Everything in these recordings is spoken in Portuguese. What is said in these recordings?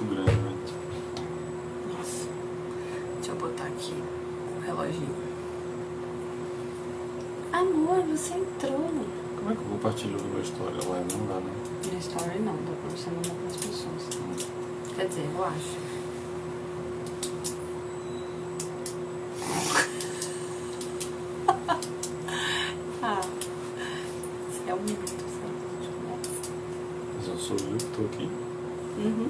muito grande, né? Nossa. Deixa eu botar aqui o reloginho. Amor, você entrou. Como é que eu compartilho no meu story? Live não dá, né? No story não, dá pra você mandar pras pessoas. Quer dizer, eu acho. É um minuto, certo? Mas eu sou eu que tô aqui. Uhum.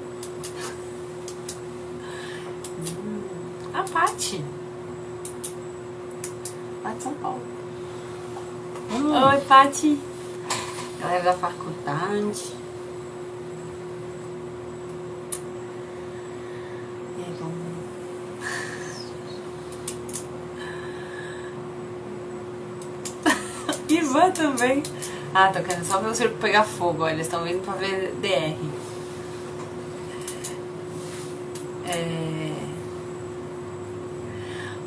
A Paty. Lá de São Paulo. Oi, Paty. Galera da faculdade. E aí, vamos... Ivan também. Ah, tô querendo só ver o circo pegar fogo. Ó, eles estão vindo pra ver DR.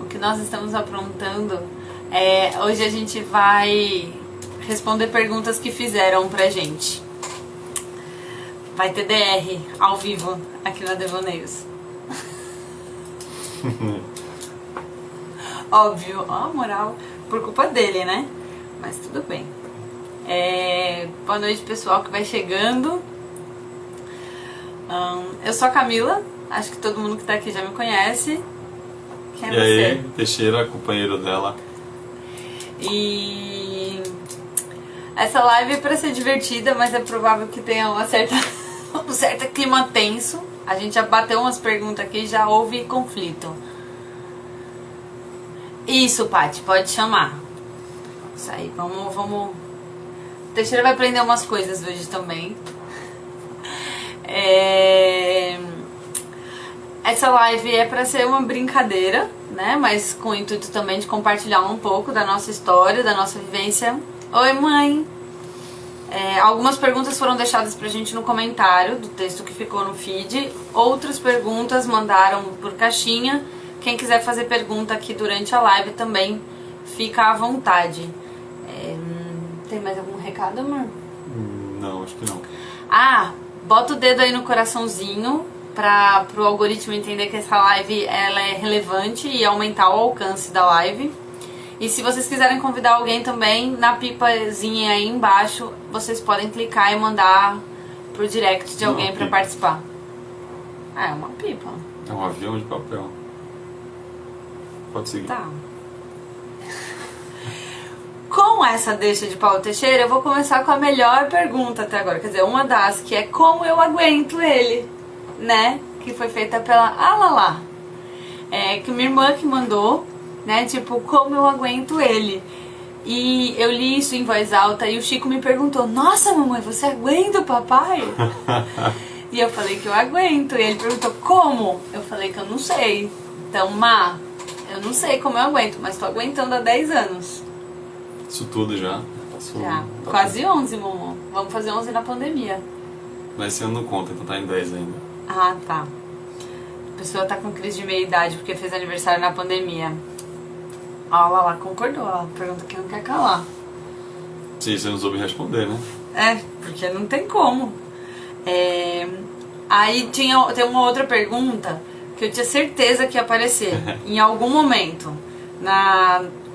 O que nós estamos aprontando é... Hoje a gente vai responder perguntas que fizeram pra gente. Vai ter DR ao vivo aqui na Devoneios. Óbvio, ó, moral, por culpa dele, né? Mas tudo bem. Boa noite, pessoal que vai chegando. Eu sou a Camila, acho que todo mundo que tá aqui já me conhece. Quem é E você? aí, Teixeira, companheiro dela. E essa live é pra ser divertida, mas é provável que tenha um certo clima tenso. A gente já bateu umas perguntas aqui e já houve conflito. Isso, Paty, pode chamar. Isso aí, vamos... Teixeira vai aprender umas coisas hoje também. Essa live é pra ser uma brincadeira, né? Mas com o intuito também de compartilhar um pouco da nossa história, da nossa vivência. Oi, mãe! Algumas perguntas foram deixadas pra gente no comentário do texto que ficou no feed. Outras perguntas mandaram por caixinha. Quem quiser fazer pergunta aqui durante a live também fica à vontade. Tem mais algum recado, amor? Não, acho que não. Bota o dedo aí no coraçãozinho pro algoritmo entender que essa live ela é relevante e aumentar o alcance da live. E se vocês quiserem convidar alguém também, na pipazinha aí embaixo, vocês podem clicar e mandar pro direct de alguém pra participar. É uma pipa. É um avião de papel. Pode seguir. Tá. Com essa deixa de Paulo Teixeira, eu vou começar com a melhor pergunta até agora. Quer dizer, uma das, que é como eu aguento ele, né? Que foi feita pela Alala. Que minha irmã que mandou, né? Tipo, como eu aguento ele. E eu li isso em voz alta e o Chico me perguntou: nossa, mamãe, você aguenta o papai? E eu falei que eu aguento. E ele perguntou: como? Eu falei que eu não sei. Então, Má, eu não sei como eu aguento, mas tô aguentando há 10 anos. Isso tudo já? Passou. Já, quase 11, mamãe. Vamos fazer 11 na pandemia. Mas esse ano não conta, então tá em 10 ainda. Ah, tá. A pessoa tá com crise de meia-idade porque fez aniversário na pandemia. Ó, lá, concordou. Ela pergunta que não quer calar. Sim, você não soube responder, né? Porque não tem como. Aí tem uma outra pergunta que eu tinha certeza que ia aparecer em algum momento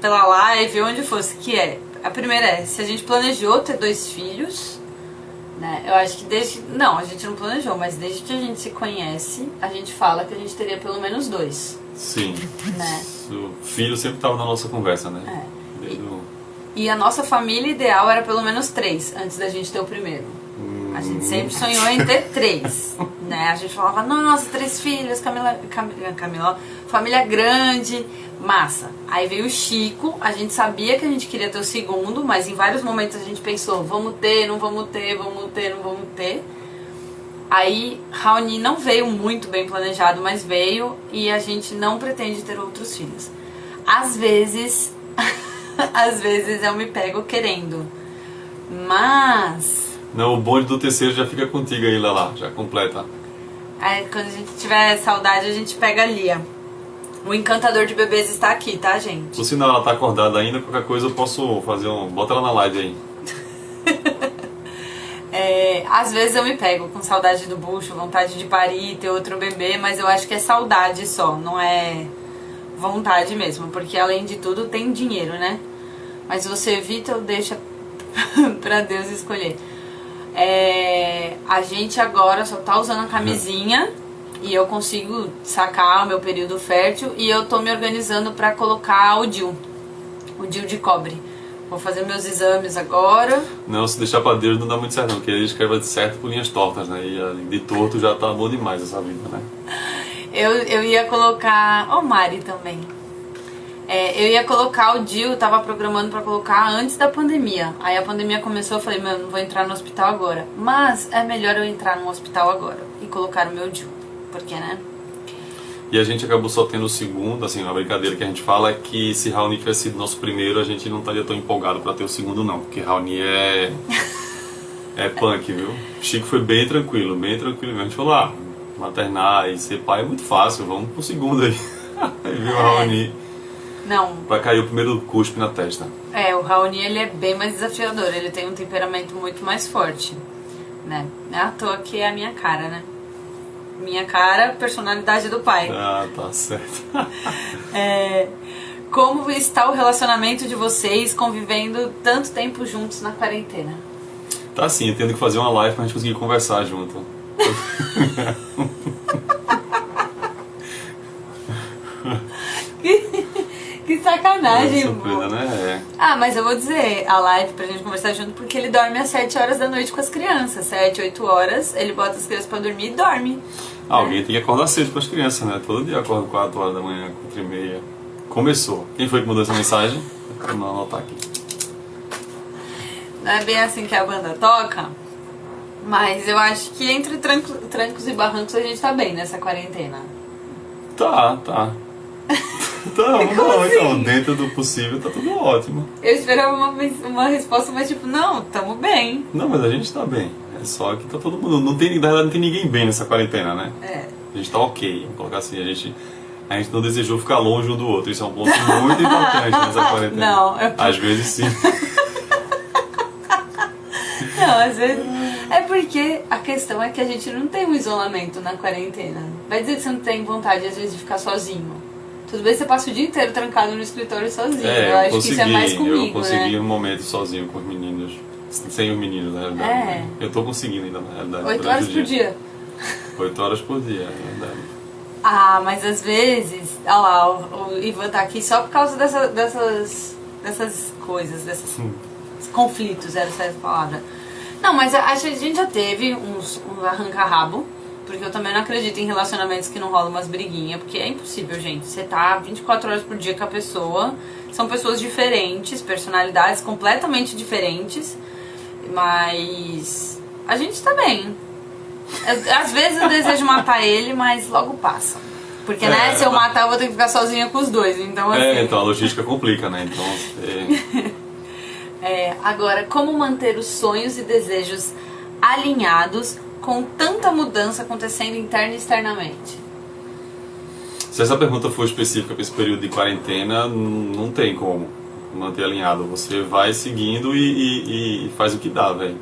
pela live, onde fosse, que a primeira é se a gente planejou ter 2 filhos, né? Eu acho que não, a gente não planejou, mas desde que a gente se conhece, a gente fala que a gente teria pelo menos 2. Sim. Né? O filho sempre estava na nossa conversa, né? E a nossa família ideal era pelo menos 3, antes da gente ter o primeiro. A gente sempre sonhou em ter 3, né? A gente falava, nossa, 3 filhos, Camila, família grande, massa. Aí veio o Chico, a gente sabia que a gente queria ter o segundo, mas em vários momentos a gente pensou, vamos ter, não vamos ter, vamos ter, não vamos ter. Aí Raoni não veio muito bem planejado, mas veio e a gente não pretende ter outros filhos. Às vezes eu me pego querendo, mas... Não, o bonde do terceiro já fica contigo aí, Lala, já completa. Aí quando a gente tiver saudade, a gente pega a Lia. O encantador de bebês está aqui, tá, gente? Por sinal, ela tá acordada ainda, qualquer coisa eu posso fazer bota ela na live aí. Às vezes eu me pego com saudade do bucho, vontade de parir, ter outro bebê, mas eu acho que é saudade só, não é vontade mesmo, porque além de tudo tem dinheiro, né? Mas você evita ou deixa pra Deus escolher. A gente agora só tá usando a camisinha e eu consigo sacar o meu período fértil e eu tô me organizando pra colocar o DIU de cobre. Vou fazer meus exames agora. Não, se deixar pra Deus não dá muito certo não, porque ele escreve de certo por linhas tortas, né? E de torto já tá bom demais essa vida, né? Eu ia colocar... Ó, Mari também. Eu ia colocar o DIU, tava programando pra colocar antes da pandemia. Aí a pandemia começou, eu falei, mano, não vou entrar no hospital agora. Mas é melhor eu entrar no hospital agora e colocar o meu DIU. Porque, né? E a gente acabou só tendo o segundo, assim, uma brincadeira que a gente fala é que se Raoni tivesse sido nosso primeiro, a gente não estaria tão empolgado pra ter o segundo não, porque Raoni é punk, viu? Chico foi bem tranquilo mesmo. A gente falou, maternar e ser pai é muito fácil, vamos pro segundo aí. Aí viu o Raoni. Não. Vai cair o primeiro cuspe na testa. O Raoni, ele é bem mais desafiador, ele tem um temperamento muito mais forte, né? Não é à toa que é a minha cara, né? Minha cara, personalidade do pai. Ah, tá certo. Como está o relacionamento de vocês convivendo tanto tempo juntos na quarentena? Tá sim, tendo que fazer uma live pra gente conseguir conversar junto. Que sacanagem, surpresa, né? Mas eu vou dizer, a live pra gente conversar junto, porque ele dorme às 7 horas da noite com as crianças. 7, 8 horas, ele bota as crianças pra dormir e dorme. Alguém tem que acordar cedo pras crianças, né? Todo dia acordo 4 horas da manhã, 4h30. Começou. Quem foi que mandou essa mensagem? Vamos anotar aqui. Não é bem assim que a banda toca, mas eu acho que entre trancos e barrancos a gente tá bem nessa quarentena. Tá. Tá, Como assim? então, dentro do possível tá tudo ótimo. Eu esperava uma resposta, mas tipo, não, tamo bem. Não, mas a gente tá bem. É só que tá todo mundo. Na verdade, não tem ninguém bem nessa quarentena, né? A gente tá ok. Vamos colocar assim, a gente não desejou ficar longe um do outro. Isso é um ponto muito importante nessa quarentena. Não, Às vezes sim. Não, às vezes. É porque a questão é que a gente não tem um isolamento na quarentena. Vai dizer que você não tem vontade, às vezes, de ficar sozinho. Tudo bem que você passa o dia inteiro trancado no escritório sozinho. Eu acho que isso é mais comigo, eu consegui né? um momento sozinho com os meninos. Sem os meninos, na realidade. Eu tô conseguindo ainda, na realidade. 8 horas por dia. 8 horas por dia, é verdade. Mas às vezes, olha lá, o Ivan tá aqui só por causa dessas coisas, desses conflitos, essa é a palavra. Não, mas a gente já teve uns arranca-rabo, porque eu também não acredito em relacionamentos que não rolam umas briguinhas, porque é impossível, gente. Você tá 24 horas por dia com a pessoa, são pessoas diferentes, personalidades completamente diferentes, mas a gente tá bem. Às vezes eu desejo matar ele, mas logo passa. Porque, né, se eu matar eu vou ter que ficar sozinha com os dois, então assim... então a logística complica, né, então... Agora, como manter os sonhos e desejos alinhados com tanta mudança acontecendo interna e externamente? Se essa pergunta for específica para esse período de quarentena, não tem como manter alinhado. Você vai seguindo e faz o que dá, velho.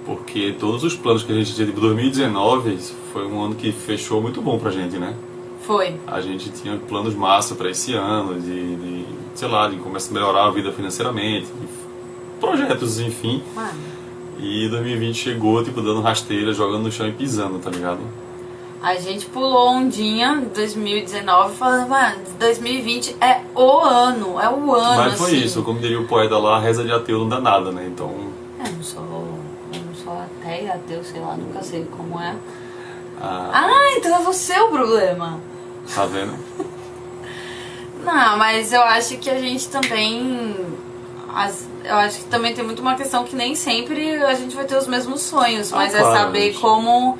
Porque todos os planos que a gente tinha de 2019 foi um ano que fechou muito bom pra gente, né? Foi. A gente tinha planos massa para esse ano, de começar a melhorar a vida financeiramente, projetos, enfim. Mano. E 2020 chegou, dando rasteira, jogando no chão e pisando, tá ligado? A gente pulou ondinha em 2019 falando, mano, 2020 é o ano, Mas foi assim. isso, como diria o poeta lá, reza de ateu não dá nada, né? Então... Eu não sou ateia, ateu, sei lá, nunca sei como é. Então é você o problema. Tá vendo? Não, mas eu acho que a gente também... Eu acho que também tem muito uma questão que nem sempre a gente vai ter os mesmos sonhos, mas claro, é saber gente. como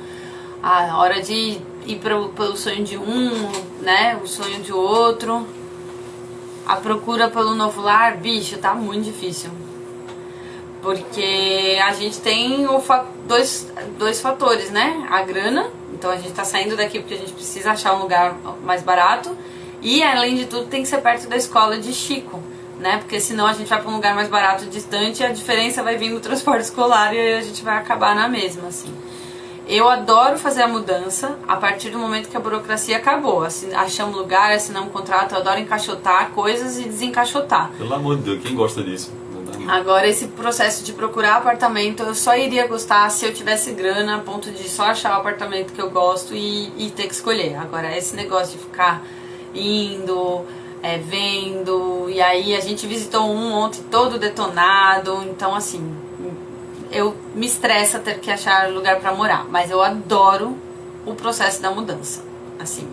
a hora de ir pelo sonho de um, né, o sonho de outro. A procura pelo novo lar, bicho, tá muito difícil. Porque a gente tem dois fatores, né? A grana, então a gente tá saindo daqui porque a gente precisa achar um lugar mais barato. E, além de tudo, tem que ser perto da escola de Chico, né? Porque senão a gente vai para um lugar mais barato, distante, e a diferença vai vir no transporte escolar e aí a gente vai acabar na mesma, assim. Eu adoro fazer a mudança a partir do momento que a burocracia acabou. Achamos lugar, assinamos um contrato, eu adoro encaixotar coisas e desencaixotar. Pelo amor de Deus, quem gosta disso? Agora, esse processo de procurar apartamento, eu só iria gostar se eu tivesse grana, a ponto de só achar o apartamento que eu gosto e ter que escolher. Agora, esse negócio de ficar indo, vendo, e aí a gente visitou um ontem todo detonado, então assim, eu me estressa ter que achar lugar pra morar, mas eu adoro o processo da mudança, assim,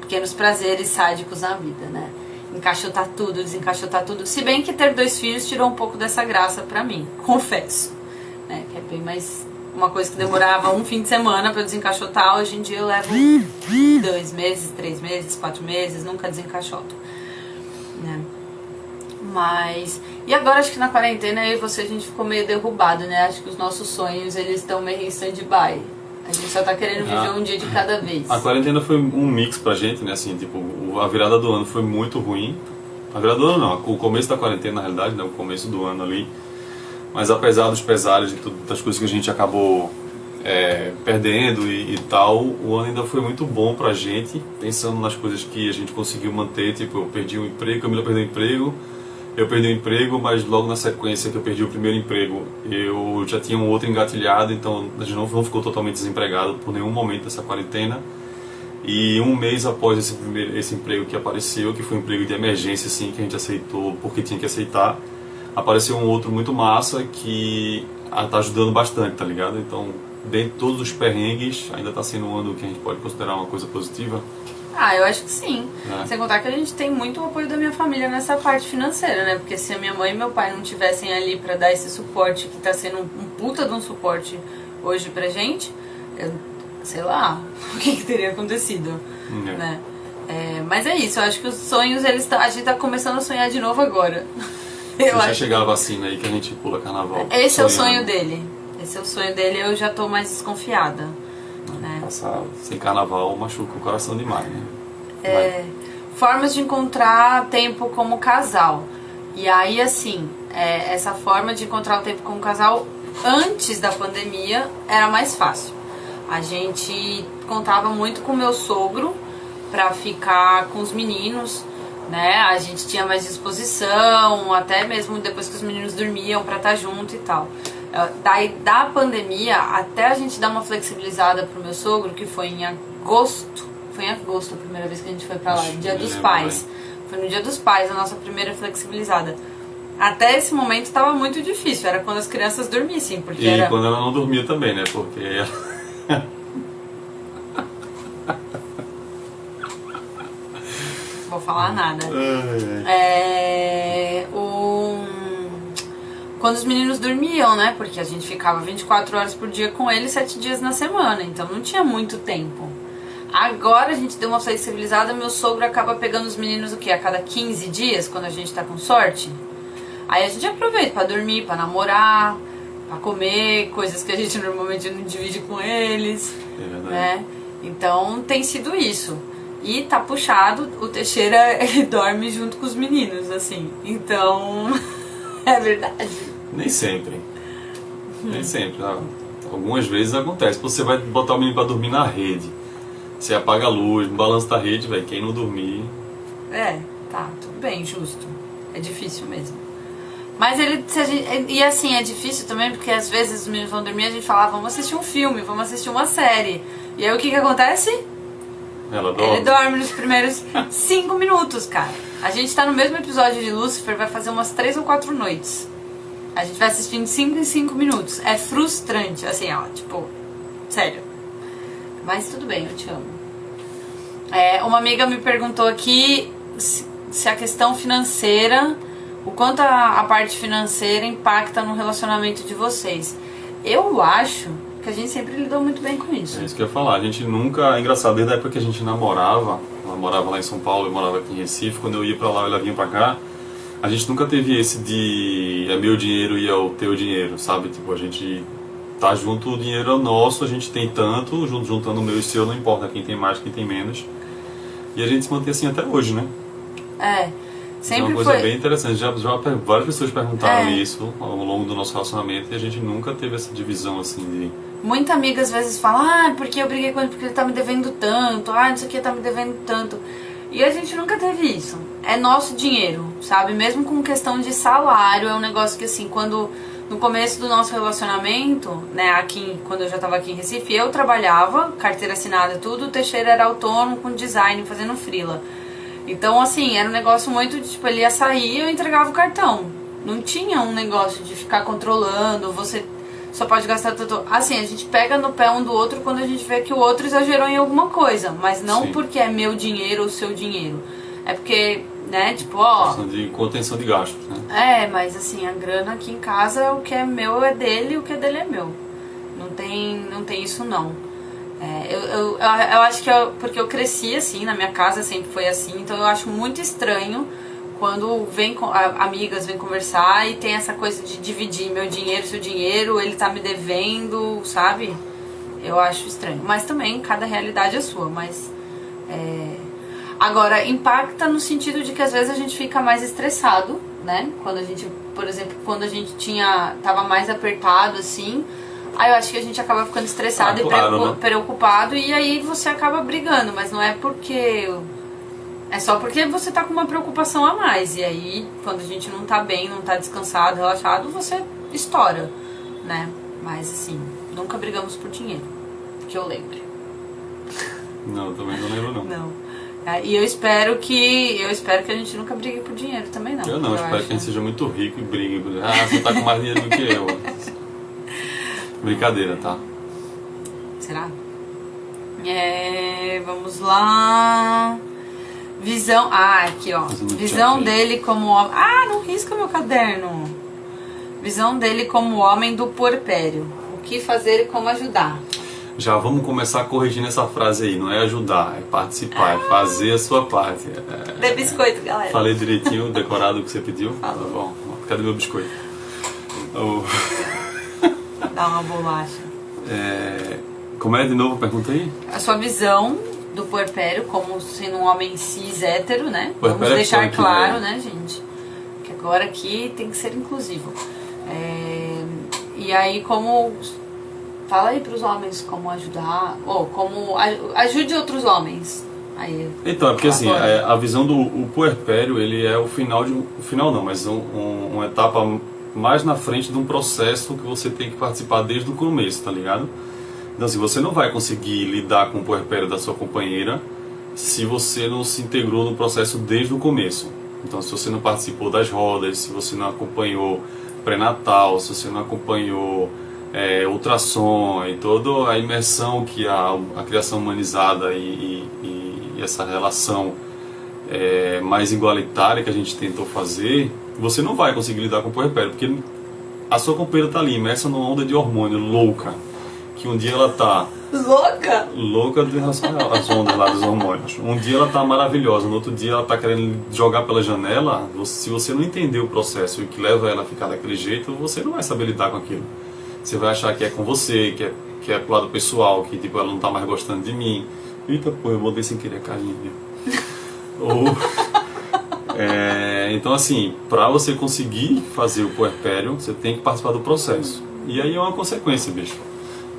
pequenos prazeres sádicos na vida, né? Encaixotar tudo, desencaixotar tudo. Se bem que ter 2 filhos tirou um pouco dessa graça pra mim, confesso. Né? Que é bem mais uma coisa que demorava um fim de semana pra eu desencaixotar. Hoje em dia eu levo 2 meses, 3 meses, 4 meses, nunca desencaixoto. Né? Mas... E agora acho que na quarentena eu e você a gente ficou meio derrubado, né? Acho que os nossos sonhos eles estão meio em stand-by. A gente só tá querendo viver um dia de cada vez. A quarentena foi um mix pra gente, né? Assim, tipo, a virada do ano foi muito ruim. A virada do ano não, o começo da quarentena, na realidade, né? O começo do ano ali. Mas apesar dos pesares e das coisas que a gente acabou perdendo e tal, o ano ainda foi muito bom pra gente, pensando nas coisas que a gente conseguiu manter. Tipo, eu perdi o emprego, a Camila perdeu o emprego. Eu perdi o emprego, mas logo na sequência que eu perdi o primeiro emprego, eu já tinha um outro engatilhado, então a gente não ficou totalmente desempregado por nenhum momento dessa quarentena. E um mês após esse emprego que apareceu, que foi um emprego de emergência, assim, que a gente aceitou porque tinha que aceitar, apareceu um outro muito massa que tá ajudando bastante, tá ligado? Então, dentro de todos os perrengues, ainda tá sendo um ano que a gente pode considerar uma coisa positiva. Ah, eu acho que sim. Sem contar que a gente tem muito apoio da minha família nessa parte financeira, né? Porque se a minha mãe e meu pai não tivessem ali pra dar esse suporte, que tá sendo um puta de um suporte hoje pra gente, eu sei lá o que teria acontecido, né? Mas é isso, eu acho que os sonhos, a gente tá começando a sonhar de novo agora. Já chegar a vacina aí que a gente pula carnaval. Esse é o sonho dele. Esse é o sonho dele, eu já tô mais desconfiada. Né? Passar sem carnaval machuca o coração demais, né? Formas de encontrar tempo como casal. E aí, assim, essa forma de encontrar o tempo como casal antes da pandemia era mais fácil. A gente contava muito com o meu sogro pra ficar com os meninos, né? A gente tinha mais disposição, até mesmo depois que os meninos dormiam pra estar junto e tal. Daí, da pandemia, até a gente dar uma flexibilizada pro meu sogro, que foi em agosto. Foi em agosto a primeira vez que a gente foi pra lá, Dia dos Pais. Foi no Dia dos Pais a nossa primeira flexibilizada. Até esse momento tava muito difícil, era quando as crianças dormissem, porque e quando ela não dormia também, né? Porque vou falar nada. Quando os meninos dormiam, né? Porque a gente ficava 24 horas por dia com eles, 7 dias na semana. Então não tinha muito tempo. Agora a gente deu uma flexibilizada. Meu sogro acaba pegando os meninos o quê? A cada 15 dias, quando a gente tá com sorte. Aí a gente aproveita pra dormir, pra namorar, pra comer, coisas que a gente normalmente não divide com eles. Né? Então tem sido isso. E tá puxado, o Teixeira ele dorme junto com os meninos, assim. Então, é verdade. Nem sempre. Nem sempre. Algumas vezes acontece. Você vai botar o menino pra dormir na rede. Você apaga a luz, no balanço da rede, velho. Quem não dormir... Tá, tudo bem, justo. É difícil mesmo. Mas e assim, é difícil também porque às vezes os meninos vão dormir e a gente fala, vamos assistir um filme, vamos assistir uma série. E aí o que acontece? Ele dorme nos primeiros 5 minutos, cara. A gente tá no mesmo episódio de Lucifer, vai fazer umas 3 ou 4 noites. A gente vai assistindo 5 em 5 minutos. É frustrante, assim, ó, tipo, sério. Mas tudo bem, eu te amo. Uma amiga me perguntou aqui se a questão financeira, o quanto a parte financeira impacta no relacionamento de vocês. Eu acho que a gente sempre lidou muito bem com isso. É isso que eu ia falar. A gente nunca... É engraçado, desde a época que a gente namorava, ela morava lá em São Paulo, eu morava aqui em Recife, quando eu ia pra lá, ela vinha pra cá, a gente nunca teve esse de é meu dinheiro e é o teu dinheiro, sabe? Tipo, a gente tá junto, o dinheiro é nosso, a gente tem tanto, juntando o meu e o seu, não importa quem tem mais, quem tem menos. E a gente se mantém assim até hoje, né? É uma Sempre coisa foi. bem interessante. Já várias pessoas perguntaram É. isso ao longo do nosso relacionamento e a gente nunca teve essa divisão assim de... Muita amiga às vezes fala, porque eu briguei com ele porque ele tá me devendo tanto, não sei o que, tá me devendo tanto. E a gente nunca teve isso. É nosso dinheiro, sabe? Mesmo com questão de salário, é um negócio que assim, quando no começo do nosso relacionamento, né, aqui, quando eu já tava aqui em Recife, eu trabalhava, carteira assinada e tudo, o Teixeira era autônomo com design, fazendo freela. Então, assim, era um negócio muito de, tipo, ele ia sair e eu entregava o cartão. Não tinha um negócio de ficar controlando, você só pode gastar tanto. Assim, a gente pega no pé um do outro quando a gente vê que o outro exagerou em alguma coisa, mas não Sim. porque é meu dinheiro ou seu dinheiro. É porque, né, tipo, ó... questão de contenção de gastos, né? É, mas assim, a grana aqui em casa, o que é meu é dele e o que é dele é meu. Não tem isso não. Eu acho que porque eu cresci assim, na minha casa sempre foi assim, então eu acho muito estranho quando amigas vêm conversar e tem essa coisa de dividir meu dinheiro, seu dinheiro, ele tá me devendo, sabe? Eu acho estranho. Mas também, cada realidade é sua, mas... Agora, impacta no sentido de que às vezes a gente fica mais estressado, né? Quando a gente, por exemplo, quando a gente tava mais apertado, assim... Aí eu acho que a gente acaba ficando estressado e preocupado e aí você acaba brigando, mas não é porque... É só porque você tá com uma preocupação a mais. E aí, quando a gente não tá bem, não tá descansado, relaxado, você estoura, né? Mas assim, nunca brigamos por dinheiro, que eu lembre. Não, também não lembro não. Não. E eu espero que a gente nunca brigue por dinheiro também, não. Eu não, espero que a gente seja muito rico e brigue. Ah, você tá com mais dinheiro do que eu. Brincadeira, tá? Será? Vamos lá. Visão. Aqui, ó. Visão dele como homem. Não risca meu caderno. Visão dele como homem do puerpério. O que fazer e como ajudar. Já vamos começar corrigindo essa frase aí. Não é ajudar, é participar, é fazer a sua parte. Dê biscoito, galera. Falei direitinho, decorado o que você pediu? Falou. Tá bom. Cadê meu biscoito? Dá uma bolacha. Como é de novo? Pergunta aí. A sua visão do puerpério como sendo um homem cis hétero, né? Puerpério Vamos deixar punk, claro, né, gente? Que agora aqui tem que ser inclusivo. E aí como... Fala aí pros homens como ajudar, ou como ajude outros homens. Aí, então, é porque assim, agora. a visão do puerpério, ele é o final mas uma etapa mais na frente de um processo que você tem que participar desde o começo, tá ligado? Então assim, você não vai conseguir lidar com o puerpério da sua companheira se você não se integrou no processo desde o começo. Então se você não participou das rodas, se você não acompanhou pré-natal, se você não acompanhou ultrassom e toda a imersão que a criação humanizada e essa relação mais igualitária que a gente tentou fazer, você não vai conseguir lidar com o puerpério, porque a sua companheira está ali imersa numa onda de hormônio louca, que um dia ela tá louca em relação às ondas lá dos hormônios. Um dia ela tá maravilhosa, no outro dia ela tá querendo jogar pela janela. Se você não entender o processo e o que leva ela a ficar daquele jeito, você não vai saber lidar com aquilo. Você vai achar que é com você, que é pro lado pessoal, que tipo, ela não tá mais gostando de mim. Eita, pô, eu botei sem querer a carinha. Então assim, pra você conseguir fazer o puerpério, você tem que participar do processo. E aí é uma consequência, bicho.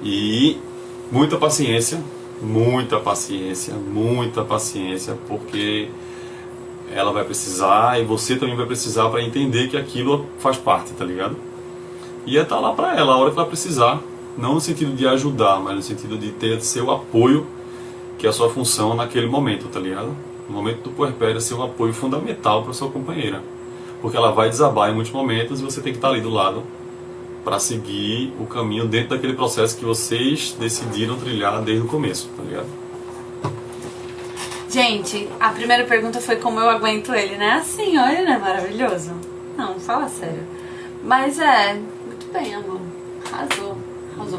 E muita paciência, porque ela vai precisar e você também vai precisar para entender que aquilo faz parte, tá ligado? E estar lá para ela a hora que ela precisar, não no sentido de ajudar, mas no sentido de ter seu apoio, que é a sua função naquele momento, tá ligado? No momento do puerpério, ser um apoio fundamental para sua companheira, porque ela vai desabar em muitos momentos e você tem que estar ali do lado para seguir o caminho dentro daquele processo que vocês decidiram trilhar desde o começo, tá ligado? Gente, a primeira pergunta foi como eu aguento ele, né? Assim, olha, né? Maravilhoso. Não, fala sério. Mas muito bem, amor. Arrasou,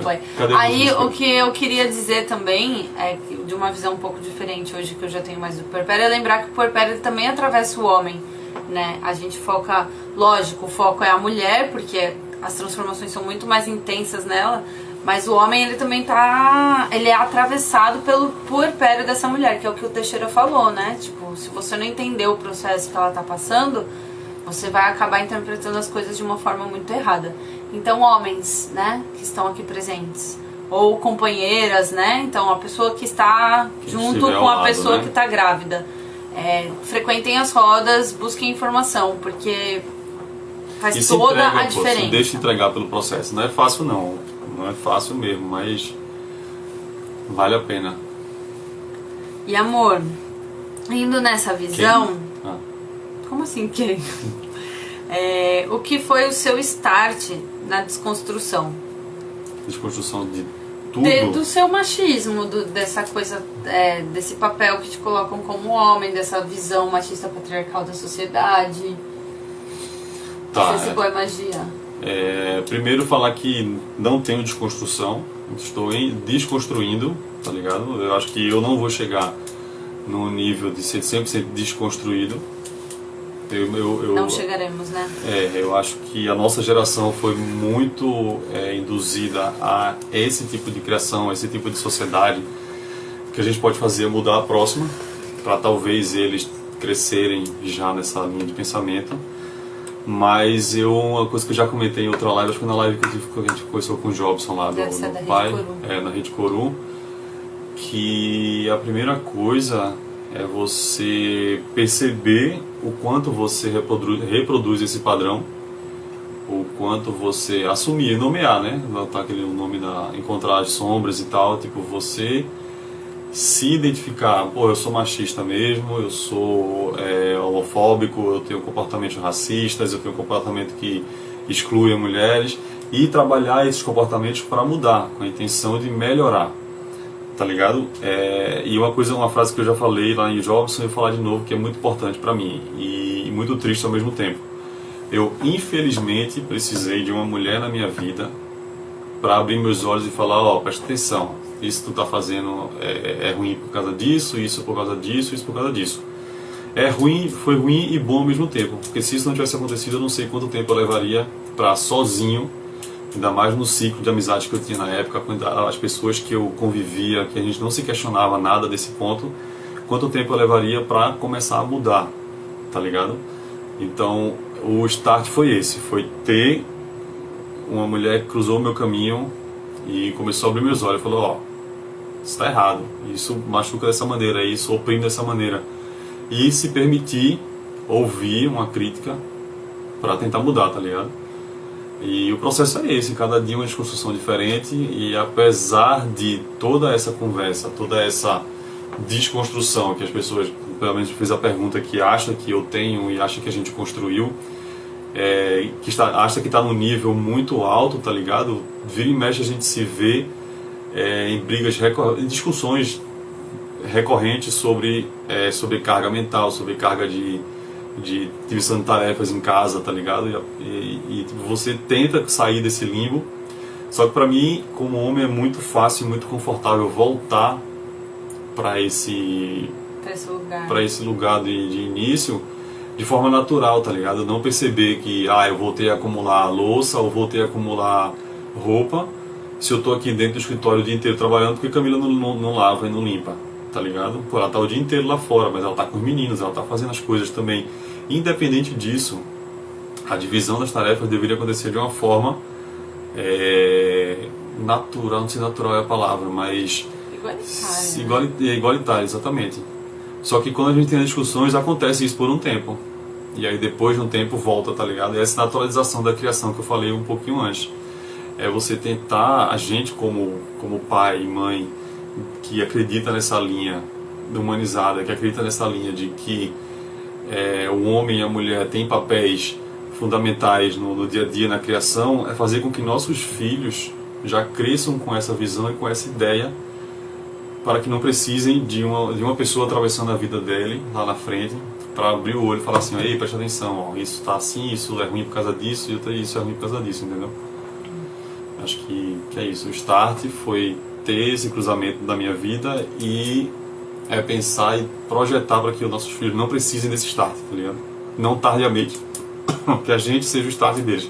boy. Aí o que eu queria dizer também é que, de uma visão um pouco diferente hoje que eu já tenho mais do puerpério, é lembrar que o puerpério também atravessa o homem, né? A gente lógico, o foco é a mulher, porque as transformações são muito mais intensas nela, Mas o homem, ele também ele é atravessado pelo puerpério dessa mulher, que é o que o Teixeira falou, né? Tipo, se você não entender o processo que ela tá passando, você vai acabar interpretando as coisas de uma forma muito errada. Então, homens, né, que estão aqui presentes, ou companheiras, né? Então, a pessoa que está junto com a pessoa, né, que está grávida, frequentem as rodas, busquem informação, porque faz toda a diferença. Se deixa entregar pelo processo. Não é fácil, não. Não é fácil mesmo, mas vale a pena. E amor, indo nessa visão... Ah. Como assim quem? O que foi o seu start na desconstrução? Desconstrução de tudo? Do seu machismo, dessa coisa, desse papel que te colocam como homem, dessa visão machista patriarcal da sociedade. Tá. Você boa magia. Primeiro falar que não tenho desconstrução, estou desconstruindo, tá ligado? Eu acho que eu não vou chegar no nível de ser 100% desconstruído. Não chegaremos, né? Eu acho que a nossa geração foi muito induzida a esse tipo de criação, a esse tipo de sociedade. Que a gente pode fazer é mudar a próxima, para talvez eles crescerem já nessa linha de pensamento. Mas uma coisa que eu já comentei em outra live, acho que na live que a gente conversou com o Jobson lá do pai, na Rede Coru, que a primeira coisa é você perceber o quanto você reproduz esse padrão, o quanto você assumir, nomear, né? Tá aquele nome encontrar as sombras e tal, tipo, você se identificar, pô, eu sou machista mesmo, eu sou homofóbico, eu tenho comportamentos racistas, eu tenho um comportamento que exclui as mulheres, e trabalhar esses comportamentos para mudar, com a intenção de melhorar, tá ligado? E uma frase que eu já falei lá em Jobson, eu vou falar de novo, que é muito importante para mim, e muito triste ao mesmo tempo. Eu, infelizmente, precisei de uma mulher na minha vida para abrir meus olhos e falar, ó, presta atenção, isso que tu tá fazendo é ruim por causa disso, isso por causa disso, isso por causa disso. Foi ruim e bom ao mesmo tempo, porque se isso não tivesse acontecido, eu não sei quanto tempo eu levaria para sozinho, ainda mais no ciclo de amizade que eu tinha na época, as pessoas que eu convivia, que a gente não se questionava nada desse ponto, quanto tempo eu levaria para começar a mudar, tá ligado? Então, o start foi esse, foi ter uma mulher que cruzou o meu caminho e começou a abrir meus olhos e falou, ó, isso está errado, isso machuca dessa maneira, isso oprime dessa maneira. E se permitir ouvir uma crítica para tentar mudar, tá ligado? E o processo é esse, cada dia uma desconstrução diferente, e apesar de toda essa conversa, toda essa desconstrução que as pessoas, pelo menos fez a pergunta, que acha que eu tenho e acha que a gente construiu, acha que está num nível muito alto, tá ligado? Vira e mexe a gente se vê em brigas, em discussões recorrentes sobre carga mental, sobre carga de divisão de tarefas em casa, tá ligado? E você tenta sair desse limbo, só que pra mim, como homem, é muito fácil e muito confortável voltar para esse lugar de início de forma natural, tá ligado? Não perceber que eu voltei a acumular louça ou voltei a acumular roupa se eu tô aqui dentro do escritório o dia inteiro trabalhando, porque Camila não lava e não limpa, tá ligado? Pô, ela tá o dia inteiro lá fora, mas ela tá com os meninos, ela tá fazendo as coisas também. Independente disso, a divisão das tarefas deveria acontecer de uma forma natural, não sei se natural é a palavra, mas igualitária, exatamente. Só que quando a gente tem as discussões, acontece isso por um tempo. E aí depois de um tempo volta, tá ligado? E essa naturalização da criação que eu falei um pouquinho antes. É você tentar, a gente como pai e mãe, que acredita nessa linha humanizada, que acredita nessa linha de que o homem e a mulher têm papéis fundamentais no dia a dia, na criação, é fazer com que nossos filhos já cresçam com essa visão e com essa ideia, para que não precisem de uma pessoa atravessando a vida dele lá na frente, para abrir o olho e falar assim, ei, presta atenção, ó, isso está assim, isso é ruim por causa disso, e isso é ruim por causa disso, entendeu? Acho que é isso. O start foi ter esse cruzamento da minha vida e pensar e projetar para que os nossos filhos não precisem desse start, tá ligado? Não tardiamente, que a gente seja o start deles.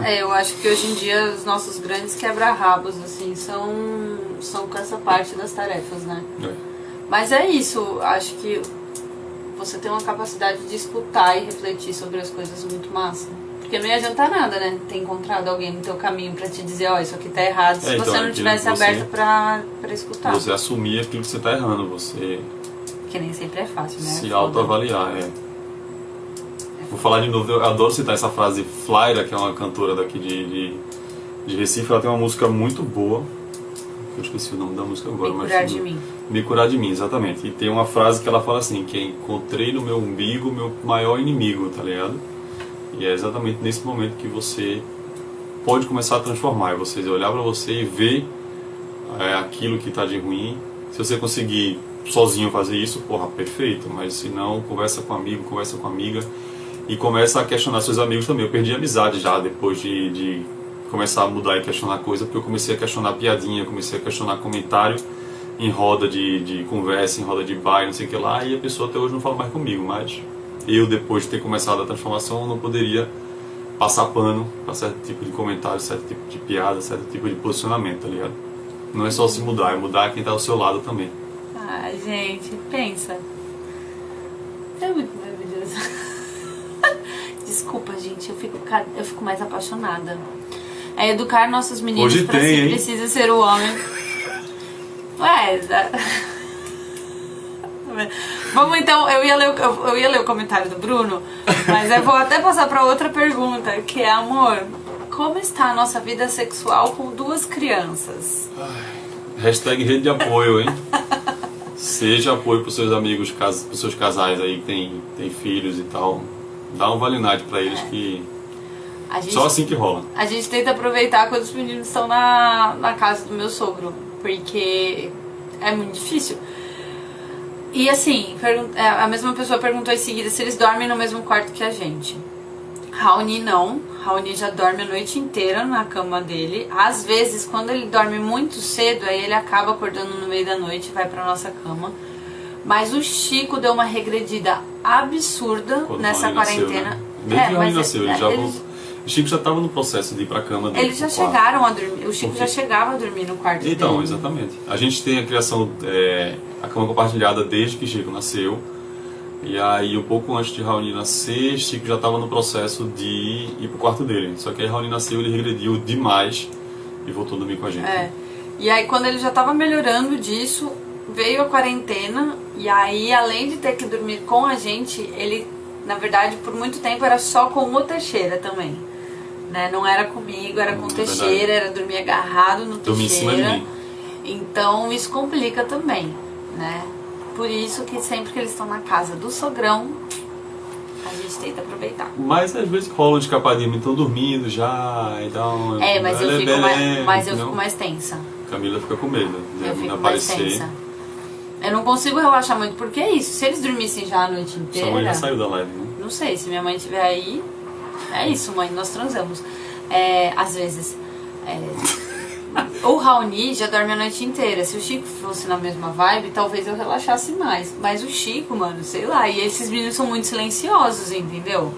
Eu acho que hoje em dia os nossos grandes quebra-rabos, assim, são com essa parte das tarefas, né? Mas é isso, acho que você tem uma capacidade de escutar e refletir sobre as coisas muito massa. Porque não ia adiantar nada, né? Ter encontrado alguém no teu caminho pra te dizer, ó, isso aqui tá errado, se então, você não tivesse aberto pra escutar. Você assumir aquilo que você tá errando, você... Que nem sempre é fácil, né? Se autoavaliar, Vou falar de novo, eu adoro citar essa frase. Flyra, que é uma cantora daqui de Recife, ela tem uma música muito boa. Eu esqueci o nome da música agora. Me Curar de Mim. Me Curar de Mim, exatamente. E tem uma frase que ela fala assim, que encontrei no meu umbigo meu maior inimigo, tá ligado? E é exatamente nesse momento que você pode começar a transformar. É você olhar pra você e ver aquilo que tá de ruim. Se você conseguir sozinho fazer isso, porra, perfeito. Mas se não, conversa com amigo, conversa com amiga. E começa a questionar seus amigos também. Eu perdi a amizade já depois de começar a mudar e questionar coisa, porque eu comecei a questionar piadinha, comecei a questionar comentário em roda de conversa, em roda de bar, não sei o que lá, e a pessoa até hoje não fala mais comigo, mas eu, depois de ter começado a transformação, não poderia passar pano para certo tipo de comentário, certo tipo de piada, certo tipo de posicionamento, tá ligado? Não é só se mudar, é mudar quem tá ao seu lado também. Ai, gente, pensa. É muito maravilhoso. Desculpa, gente, eu fico mais apaixonada. É educar nossos meninos hoje pra tem, si precisa ser o homem. Vamos então, eu ia ler o comentário do Bruno, mas eu vou até passar pra outra pergunta, que é, amor, como está a nossa vida sexual com 2 crianças? Hashtag rede de apoio, hein? Seja apoio pros seus amigos, pros seus casais aí que tem filhos e tal. Dá um Vale Night pra eles que... Só assim que rola. A gente tenta aproveitar quando os meninos estão na casa do meu sogro, porque é muito difícil. E assim, a mesma pessoa perguntou em seguida se eles dormem no mesmo quarto que a gente. Raoni não. Raoni já dorme a noite inteira na cama dele. Às vezes, quando ele dorme muito cedo, aí ele acaba acordando no meio da noite e vai pra nossa cama. Mas o Chico deu uma regredida absurda quando nessa quarentena. Nasceu, né? Desde que o Raoni nasceu, o Chico já estava no processo de ir pra cama dele. Eles já chegaram a dormir. O Chico já chegava a dormir no quarto dele. Então, exatamente. A gente tem a criação, a cama compartilhada desde que Chico nasceu. E aí, um pouco antes de Raoni nascer, Chico já estava no processo de ir pro quarto dele. Só que aí Raoni nasceu, ele regrediu demais e voltou a dormir com a gente. E aí, quando ele já estava melhorando disso, veio a quarentena. E aí, além de ter que dormir com a gente, ele, na verdade, por muito tempo era só com o Teixeira também. Né? Não era comigo, era com o Teixeira, era dormir agarrado no Teixeira. Dormir em cima de mim. Então isso complica também, né? Por isso que sempre que eles estão na casa do sogrão, a gente tenta aproveitar. Mas às vezes rola de escapadinha, me estão dormindo já e tal. Mas eu fico mais tensa. Camila fica com medo de eu fico aparecer. Mais tensa. Eu não consigo relaxar muito, porque é isso. Se eles dormissem já a noite inteira... Sua mãe já saiu da live, né? Não sei, se minha mãe estiver aí... É isso, mãe, nós transamos. Às vezes. O Raoni já dorme a noite inteira. Se o Chico fosse na mesma vibe, talvez eu relaxasse mais. Mas o Chico, mano, sei lá. E esses meninos são muito silenciosos, entendeu?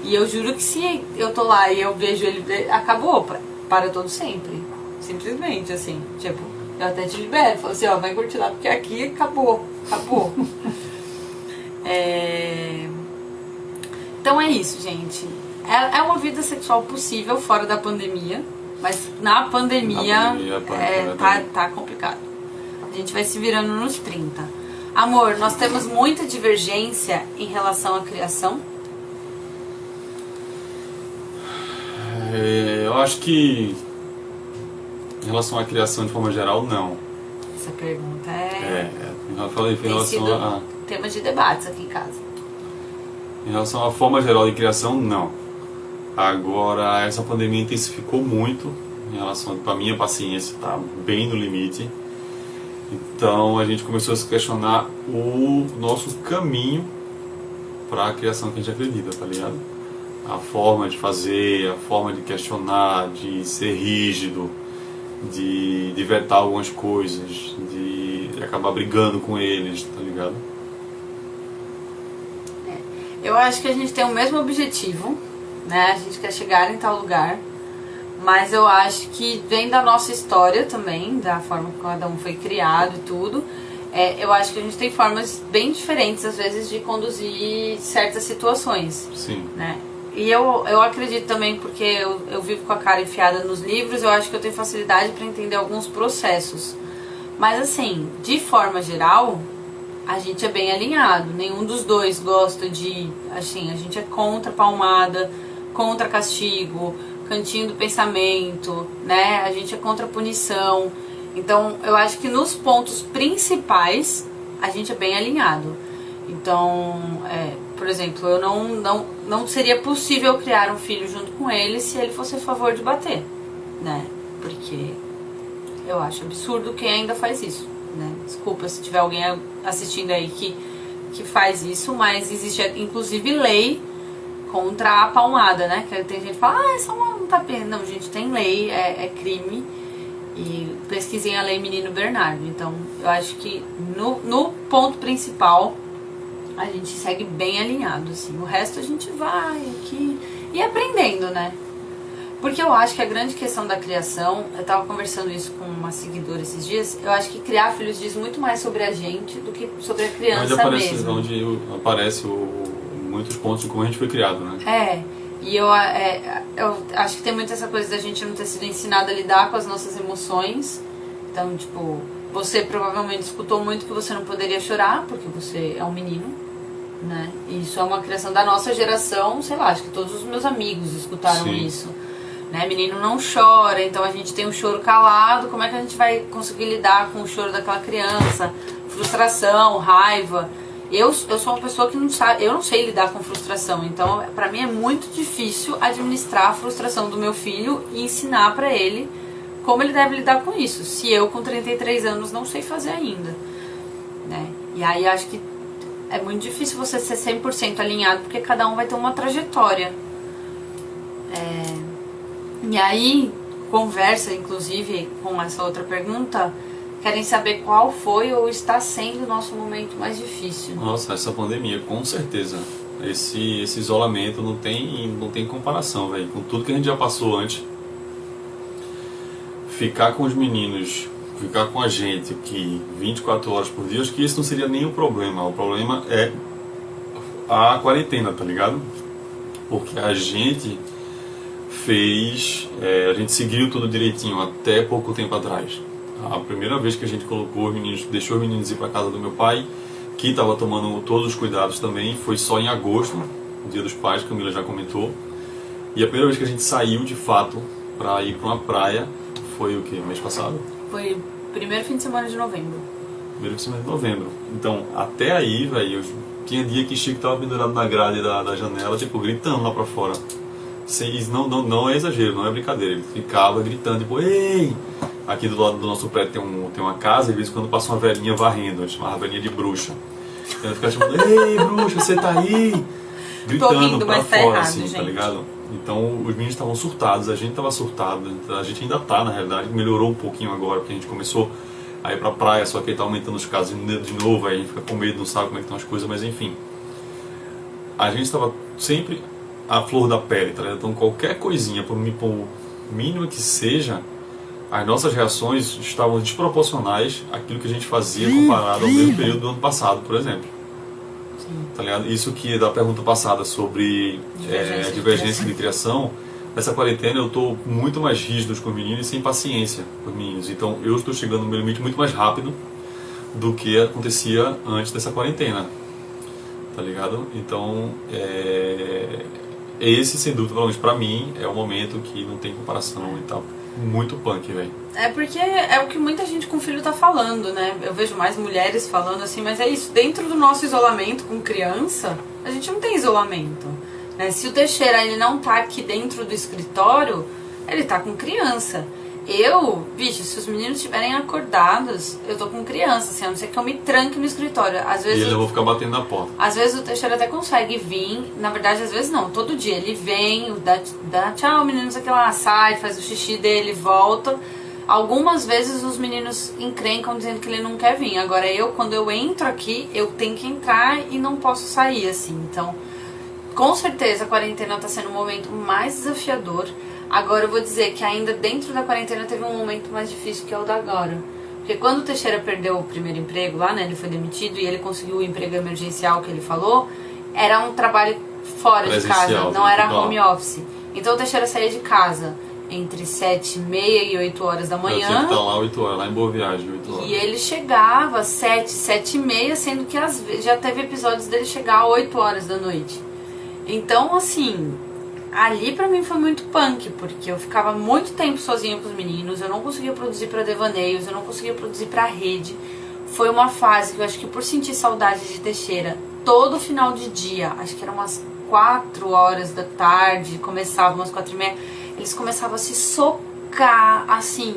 E eu juro que se eu tô lá e eu vejo ele... Acabou, para todo sempre. Simplesmente, assim. Tipo, eu até te libero. Falo assim, ó, vai curtir lá, porque aqui acabou. Acabou. Então é isso, gente. É uma vida sexual possível fora da pandemia, mas na pandemia tá complicado. A gente vai se virando nos 30. Amor, nós temos muita divergência em relação à criação? Eu acho que em relação à criação de forma geral, não. Essa pergunta eu falei em relação a tema de debates aqui em casa. Em relação à forma geral de criação, não. Agora, essa pandemia intensificou muito em relação à minha paciência, tá bem no limite. Então, a gente começou a se questionar o nosso caminho para a criação que a gente acredita, tá ligado? A forma de fazer, a forma de questionar, de ser rígido, de vetar algumas coisas, de acabar brigando com eles, tá ligado? Eu acho que a gente tem o mesmo objetivo, né? A gente quer chegar em tal lugar, Mas eu acho que vem da nossa história também, da forma que cada um foi criado e tudo. Eu acho que a gente tem formas bem diferentes, às vezes, de conduzir certas situações. Sim. Né? E eu acredito também, porque eu vivo com a cara enfiada nos livros, eu acho que eu tenho facilidade para entender alguns processos. Mas assim, de forma geral, a gente é bem alinhado. Nenhum dos dois gosta de... Assim, a gente é contra palmada, contra castigo, cantinho do pensamento, né? A gente é contra punição. Então, eu acho que nos pontos principais, a gente é bem alinhado. Então, por exemplo, eu não seria possível criar um filho junto com ele se ele fosse a favor de bater, né? Porque eu acho absurdo quem ainda faz isso, né? Desculpa se tiver alguém assistindo aí que faz isso, mas existe inclusive lei contra a palmada, né? Que tem gente que fala, é só um tapinha. Não, gente, tem lei, é crime. E pesquisem a lei Menino Bernardo. Então, eu acho que no ponto principal a gente segue bem alinhado, assim. O resto a gente vai aqui e aprendendo, né? Porque eu acho que a grande questão da criação, eu tava conversando isso com uma seguidora esses dias, eu acho que criar filhos diz muito mais sobre a gente do que sobre a criança mesmo. Onde aparece muitos pontos de como a gente foi criado, né? E eu acho que tem muito essa coisa da gente não ter sido ensinado a lidar com as nossas emoções. Então, tipo, você provavelmente escutou muito que você não poderia chorar, porque você é um menino, né? E isso é uma criação da nossa geração, sei lá, acho que todos os meus amigos escutaram Sim. isso. Né? Menino não chora, então a gente tem um choro calado, como é que a gente vai conseguir lidar com o choro daquela criança? Frustração, raiva... Eu sou uma pessoa que não sabe, eu não sei lidar com frustração, então pra mim é muito difícil administrar a frustração do meu filho e ensinar pra ele como ele deve lidar com isso, se eu com 33 anos não sei fazer ainda, né? E aí acho que é muito difícil você ser 100% alinhado, porque cada um vai ter uma trajetória. E aí, conversa inclusive com essa outra pergunta, querem saber qual foi ou está sendo o nosso momento mais difícil. Nossa, essa pandemia, com certeza. Esse isolamento não tem comparação, velho. Com tudo que a gente já passou antes. Ficar com os meninos, ficar com a gente aqui 24 horas por dia, acho que isso não seria nem o problema. O problema é a quarentena, tá ligado? Porque a gente a gente seguiu tudo direitinho até pouco tempo atrás. A primeira vez que a gente colocou os meninos, deixou os meninos ir para casa do meu pai, que estava tomando todos os cuidados também, foi só em agosto, Dia dos Pais, Camila já comentou. E a primeira vez que a gente saiu de fato para ir para uma praia foi o que? Mês passado? Foi primeiro fim de semana de novembro. Primeiro fim de semana de novembro. Então, até aí, velho, tinha dia que Chico tava pendurado na grade da janela, tipo, gritando lá pra fora. Não é exagero, não é brincadeira. Ele ficava gritando, tipo, ei! Aqui do lado do nosso prédio tem uma casa, e de vez em quando passa uma velhinha varrendo, a gente chamava a velhinha de bruxa. E ela ficava chamando, ei, bruxa, você tá aí? Gritando rindo, pra mas tá fora, errado, assim, gente. tá ligado? Então os meninos estavam surtados, a gente tava surtado, a gente ainda tá, na realidade, melhorou um pouquinho agora, porque a gente começou a ir pra praia, só que aí tá aumentando os casos de novo, aí a gente fica com medo, não sabe como é que estão as coisas, mas enfim. A gente estava sempre à flor da pele, tá ligado? Então qualquer coisinha, por mínimo que seja, as nossas reações estavam desproporcionais àquilo que a gente fazia comparado ao mesmo período do ano passado, por exemplo. Sim. Tá ligado? Isso que da pergunta passada sobre divergência de criação, nessa quarentena eu estou muito mais rígido com os meninos e sem paciência com os meninos. Então eu estou chegando no meu limite muito mais rápido do que acontecia antes dessa quarentena. Tá ligado? Então, esse, sem dúvida, pelo menos pra mim, é o momento que não tem comparação e tal. Muito punk, velho. É porque é o que muita gente com filho tá falando, né? Eu vejo mais mulheres falando assim, mas é isso. Dentro do nosso isolamento com criança, a gente não tem isolamento, né? Se o Teixeira, ele não tá aqui dentro do escritório, ele tá com criança. Se os meninos estiverem acordados, eu tô com criança, assim, a não ser que eu me tranque no escritório. Às vezes E eu vou ficar batendo na porta. Às vezes o Teixeira até consegue vir, na verdade às vezes não, todo dia ele vem, dá tchau meninos, aquela sai, faz o xixi dele, volta. Algumas vezes os meninos encrencam dizendo que ele não quer vir. Agora quando eu entro aqui, eu tenho que entrar e não posso sair, assim. Então, com certeza a quarentena tá sendo um momento mais desafiador. Agora eu vou dizer que ainda dentro da quarentena teve um momento mais difícil, que é o da agora. Porque quando o Teixeira perdeu o primeiro emprego lá, né, ele foi demitido e ele conseguiu o emprego emergencial que ele falou, era um trabalho fora de casa, não era home office. Então o Teixeira saía de casa entre 7h30 e 8 horas da manhã. Eu tinha que estar lá 8 horas, lá em Boa Viagem, 8 horas. E ele chegava às 7, 7h30, sendo que às vezes já teve episódios dele chegar às 8 horas da noite. Então, assim, ali pra mim foi muito punk, porque eu ficava muito tempo sozinha com os meninos, eu não conseguia produzir pra devaneios, eu não conseguia produzir pra rede. Foi uma fase que eu acho que por sentir saudade de Teixeira, todo final de dia, acho que eram umas 4 horas da tarde, começava umas 4h30, eles começavam a se socar, assim,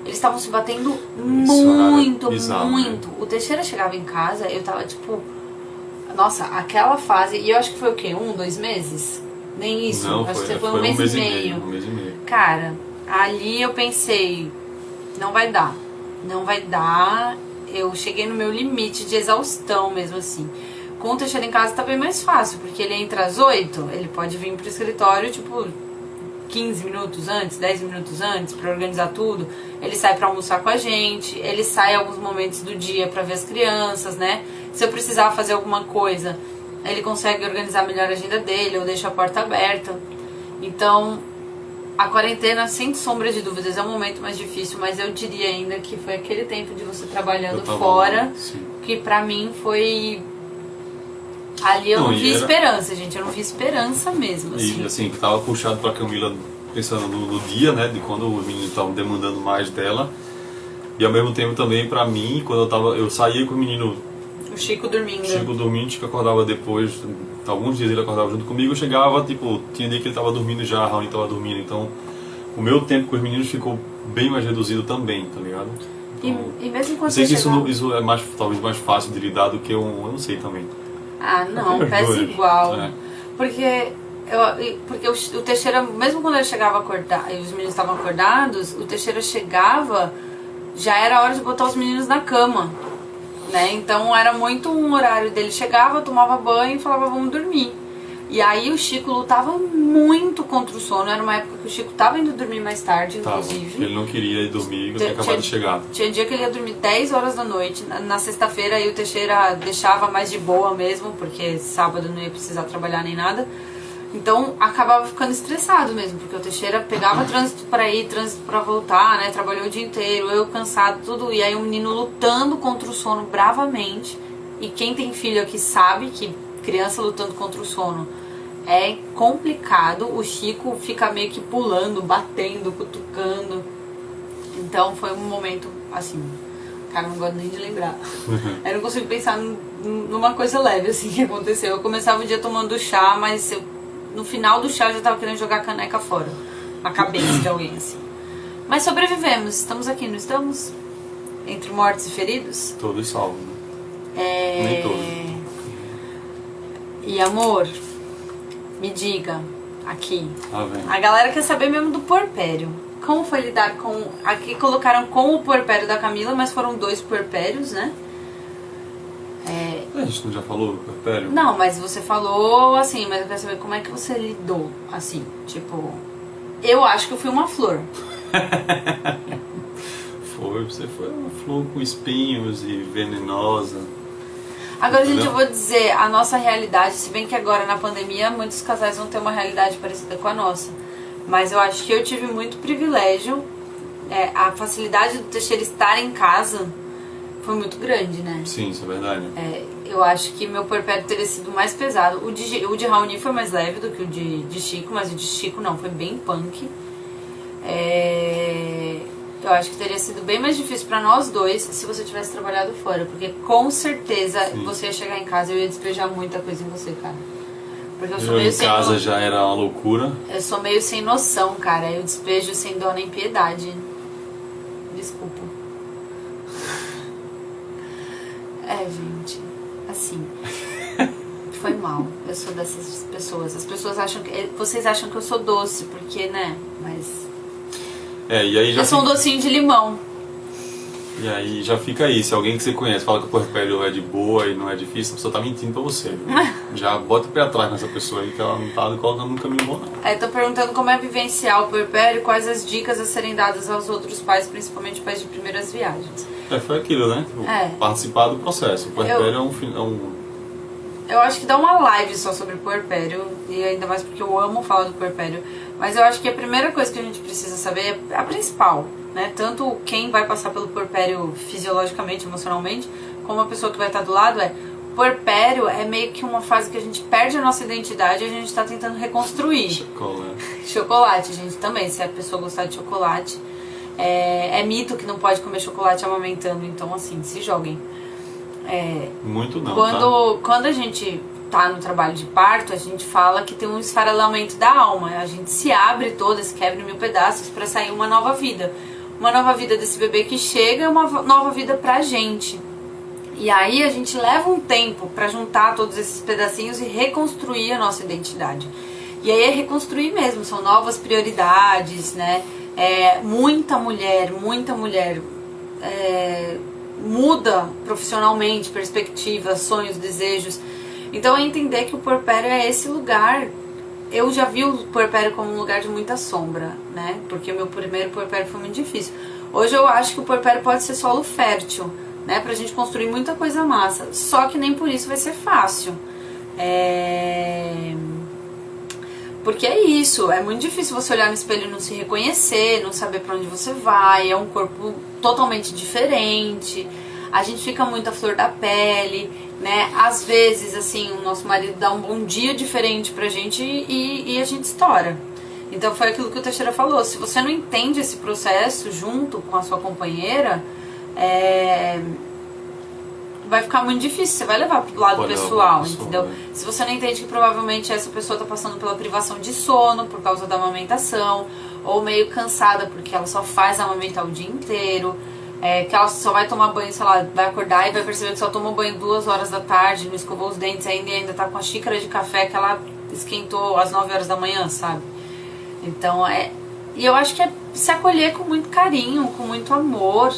eles estavam se batendo muito, bizarro, muito. Né? O Teixeira chegava em casa, eu tava tipo, nossa, aquela fase, e eu acho que foi o quê? 1, 2 meses? Nem isso, não, acho foi, que foi um mês e meio. Um mês e meio. Cara, ali eu pensei, não vai dar, não vai dar. Eu cheguei no meu limite de exaustão mesmo assim. Com o Teixeira em casa tá bem mais fácil, porque ele entra às 8, ele pode vir pro escritório, tipo, 15 minutos antes, 10 minutos antes, pra organizar tudo. Ele sai pra almoçar com a gente, ele sai alguns momentos do dia pra ver as crianças, né? Se eu precisar fazer alguma coisa, ele consegue organizar melhor a agenda dele, eu deixo a porta aberta. Então, a quarentena, sem sombra de dúvidas, é um momento mais difícil, mas eu diria ainda que foi aquele tempo de você trabalhando fora, que pra mim foi... Ali eu não vi esperança, gente, eu não vi esperança mesmo. Assim. E assim, que tava puxado pra Camila pensando no dia, né, de quando os meninos estavam demandando mais dela. E ao mesmo tempo também pra mim, quando eu saía com o menino... O Chico dormindo. O Chico dormindo, o Chico acordava depois, alguns dias ele acordava junto comigo, eu chegava, tipo, tinha dia que ele tava dormindo já, a Raoni tava dormindo, então o meu tempo com os meninos ficou bem mais reduzido também, tá ligado? Então, e mesmo quando eu sei você que chegava... isso é mais, talvez mais fácil de lidar do que eu não sei também. Ah, não, pesa igual. É. Porque o Teixeira, mesmo quando ele chegava a acordar e os meninos estavam acordados, o Teixeira chegava, já era hora de botar os meninos na cama, né? Então era muito um horário dele, chegava, tomava banho e falava vamos dormir. E aí o Chico lutava muito contra o sono, era uma época que o Chico tava indo dormir mais tarde, inclusive. Ele não queria ir dormir, tinha acabado de chegar. Tinha dia que ele ia dormir 10 horas da noite, na sexta-feira aí o Teixeira deixava mais de boa mesmo, porque sábado não ia precisar trabalhar nem nada. Então acabava ficando estressado mesmo, porque o Teixeira pegava trânsito para ir, trânsito para voltar, né? Trabalhou o dia inteiro, eu cansado, tudo. E aí o menino lutando contra o sono bravamente. E quem tem filho aqui sabe que criança lutando contra o sono é complicado. O Chico fica meio que pulando, batendo, cutucando. Então foi um momento assim, cara, não gosto nem de lembrar. Eu não consigo pensar numa coisa leve assim que aconteceu. Eu começava o dia tomando chá, mas no final do chá eu já tava querendo jogar a caneca fora, na cabeça de alguém assim. Mas sobrevivemos, estamos aqui, não estamos? Entre mortos e feridos? Todos salvos, né? Nem todos. E amor, me diga aqui. Ah, a galera quer saber mesmo do puerpério. Como foi lidar com... Aqui colocaram com o puerpério da Camila, mas foram 2 puerpérios, né? A gente não já falou do puerpério? Não, mas você falou assim, mas eu quero saber como é que você lidou, assim, tipo... Eu acho que eu fui uma flor. Você foi uma flor com espinhos e venenosa. Agora, gente, eu vou dizer, a nossa realidade, se bem que agora na pandemia muitos casais vão ter uma realidade parecida com a nossa, mas eu acho que eu tive muito privilégio, a facilidade do Teixeira estar em casa foi muito grande, né? Sim, isso é verdade. Eu acho que meu puerpério teria sido mais pesado. O de Raoni foi mais leve do que o de Chico, mas o de Chico não, foi bem punk. Eu acho que teria sido bem mais difícil pra nós dois se você tivesse trabalhado fora. Porque com certeza você ia chegar em casa e eu ia despejar muita coisa em você, cara. Porque eu sou meio sem casa já era uma loucura. Eu sou meio sem noção, cara. Eu despejo sem dó nem piedade. Desculpa. Gente. Assim. Foi mal. Eu sou dessas pessoas. As pessoas acham que... Vocês acham que eu sou doce, porque, né? Mas... E aí já eu sou um docinho de limão. E aí já fica aí, se alguém que você conhece fala que o puerpério é de boa e não é difícil, a pessoa tá mentindo pra você, viu? Já bota o pé atrás nessa pessoa aí, que ela não tá colocando no caminho bom, não. Tô perguntando como é vivenciar o puerpério e quais as dicas a serem dadas aos outros pais, principalmente pais de primeiras viagens. Foi aquilo, né? Participar do processo. O puerpério Eu acho que dá uma live só sobre puerpério, e ainda mais porque eu amo falar do puerpério. Mas eu acho que a primeira coisa que a gente precisa saber é a principal, né? Tanto quem vai passar pelo puerpério fisiologicamente, emocionalmente, como a pessoa que vai estar do lado puerpério é meio que uma fase que a gente perde a nossa identidade e a gente está tentando reconstruir. Chocolate. Chocolate, gente, também, se a pessoa gostar de chocolate. É mito que não pode comer chocolate amamentando, então assim, se joguem. Muito não, quando a gente tá no trabalho de parto, a gente fala que tem um esfarelamento da alma. A gente se abre toda, se quebra em mil pedaços para sair uma nova vida. Uma nova vida desse bebê que chega e uma nova vida pra gente. E aí a gente leva um tempo para juntar todos esses pedacinhos e reconstruir a nossa identidade. E aí é reconstruir mesmo, são novas prioridades, né? Muita mulher muda profissionalmente, perspectivas, sonhos, desejos. Então é entender que o puerpério é esse lugar. Eu já vi o puerpério como um lugar de muita sombra, né? Porque o meu primeiro puerpério foi muito difícil. Hoje eu acho que o puerpério pode ser solo fértil, né? Pra gente construir muita coisa massa. Só que nem por isso vai ser fácil. Porque é isso, é muito difícil você olhar no espelho e não se reconhecer, não saber pra onde você vai, é um corpo totalmente diferente, a gente fica muito à flor da pele, né? Às vezes, assim, o nosso marido dá um bom dia diferente pra gente e a gente estoura. Então foi aquilo que o Teixeira falou, se você não entende esse processo junto com a sua companheira, vai ficar muito difícil, você vai levar pro lado pessoal, entendeu? Se você não entende que provavelmente essa pessoa tá passando pela privação de sono por causa da amamentação, ou meio cansada porque ela só faz amamentar o dia inteiro, que ela só vai tomar banho, sei lá, vai acordar e vai perceber que só tomou banho 2 horas da tarde, não escovou os dentes ainda e ainda tá com a xícara de café que ela esquentou às 9 horas da manhã, sabe? Então e eu acho que é se acolher com muito carinho, com muito amor,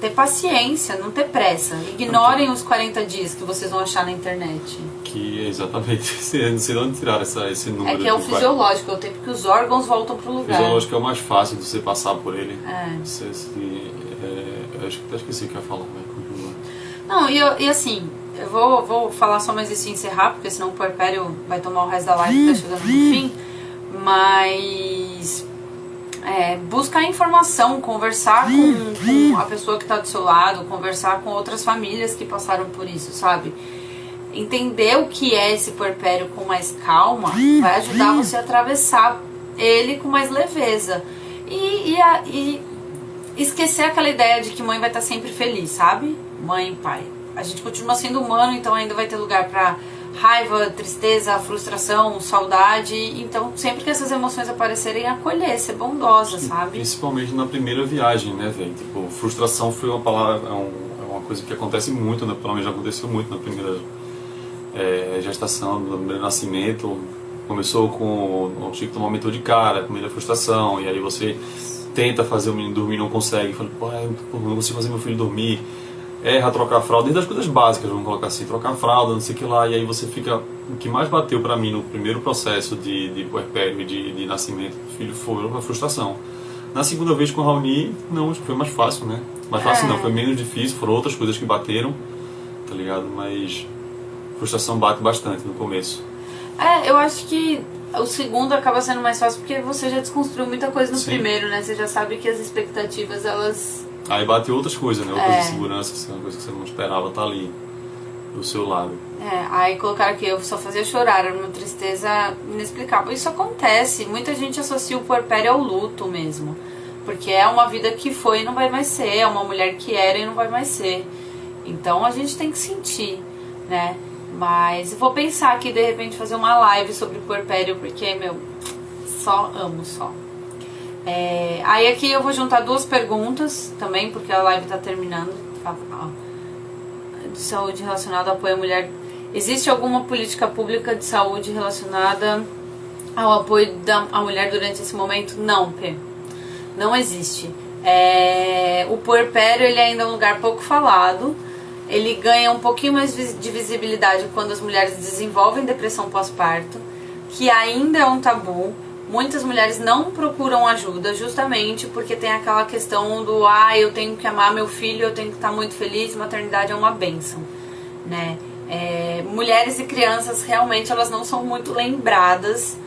ter paciência, não ter pressa. Ignorem os 40 dias que vocês vão achar na internet. Que exatamente, não sei de onde tirar esse número. Que é o fisiológico, é o tempo que os órgãos voltam pro lugar. O fisiológico é o mais fácil de você passar por ele. Acho que até esqueci o que ia falar, vai continuar. Não, e assim, eu vou falar só mais isso e encerrar, porque senão o puerpério vai tomar o resto da live que tá chegando no fim. Mas buscar informação, conversar com a pessoa que está do seu lado, conversar com outras famílias que passaram por isso, sabe? Entender o que é esse puerpério com mais calma vai ajudar você a atravessar ele com mais leveza. E esquecer aquela ideia de que mãe vai estar sempre feliz, sabe? Mãe e pai. A gente continua sendo humano, então ainda vai ter lugar pra raiva, tristeza, frustração, saudade. Então, sempre que essas emoções aparecerem, acolher, ser bondosa, sabe? Principalmente na primeira viagem, né, velho? Tipo, frustração foi uma palavra, é uma coisa que acontece muito, né? Pelo menos já aconteceu muito na primeira gestação, no primeiro nascimento. Começou com o Chico tomar um mentor de cara, primeira frustração, e aí você tenta fazer o menino dormir, não consegue, fala, não consigo fazer meu filho dormir. Erra trocar a fralda, desde as coisas básicas, vamos colocar assim, trocar a fralda, não sei o que lá, e aí você fica... O que mais bateu pra mim no primeiro processo de puerpério e de nascimento do filho foi a frustração. Na segunda vez com o Raoni, não, acho que foi mais fácil, né? Mais fácil não, foi menos difícil, foram outras coisas que bateram, tá ligado? Mas frustração bate bastante no começo. Eu acho que o segundo acaba sendo mais fácil porque você já desconstruiu muita coisa no primeiro, né? Você já sabe que as expectativas, elas... Aí bate outras coisas, né? Outras inseguranças, uma coisa que você não esperava estar ali do seu lado. Aí colocaram que eu só fazia chorar, era uma tristeza inexplicável. Isso acontece, muita gente associa o puerpério ao luto mesmo. Porque é uma vida que foi e não vai mais ser, é uma mulher que era e não vai mais ser. Então a gente tem que sentir, né? Mas eu vou pensar aqui, de repente, fazer uma live sobre o puerpério, porque, só amo, só. Aí aqui eu vou juntar 2 perguntas também, porque a live tá terminando. De saúde relacionada ao apoio à mulher. Existe alguma política pública de saúde relacionada ao apoio à mulher durante esse momento? Não, P. Não existe. O puerpério, ele ainda é um lugar pouco falado. Ele ganha um pouquinho mais de visibilidade quando as mulheres desenvolvem depressão pós-parto, que ainda é um tabu. Muitas mulheres não procuram ajuda justamente porque tem aquela questão do eu tenho que amar meu filho, eu tenho que estar muito feliz, maternidade é uma bênção, né? Mulheres e crianças realmente elas não são muito lembradas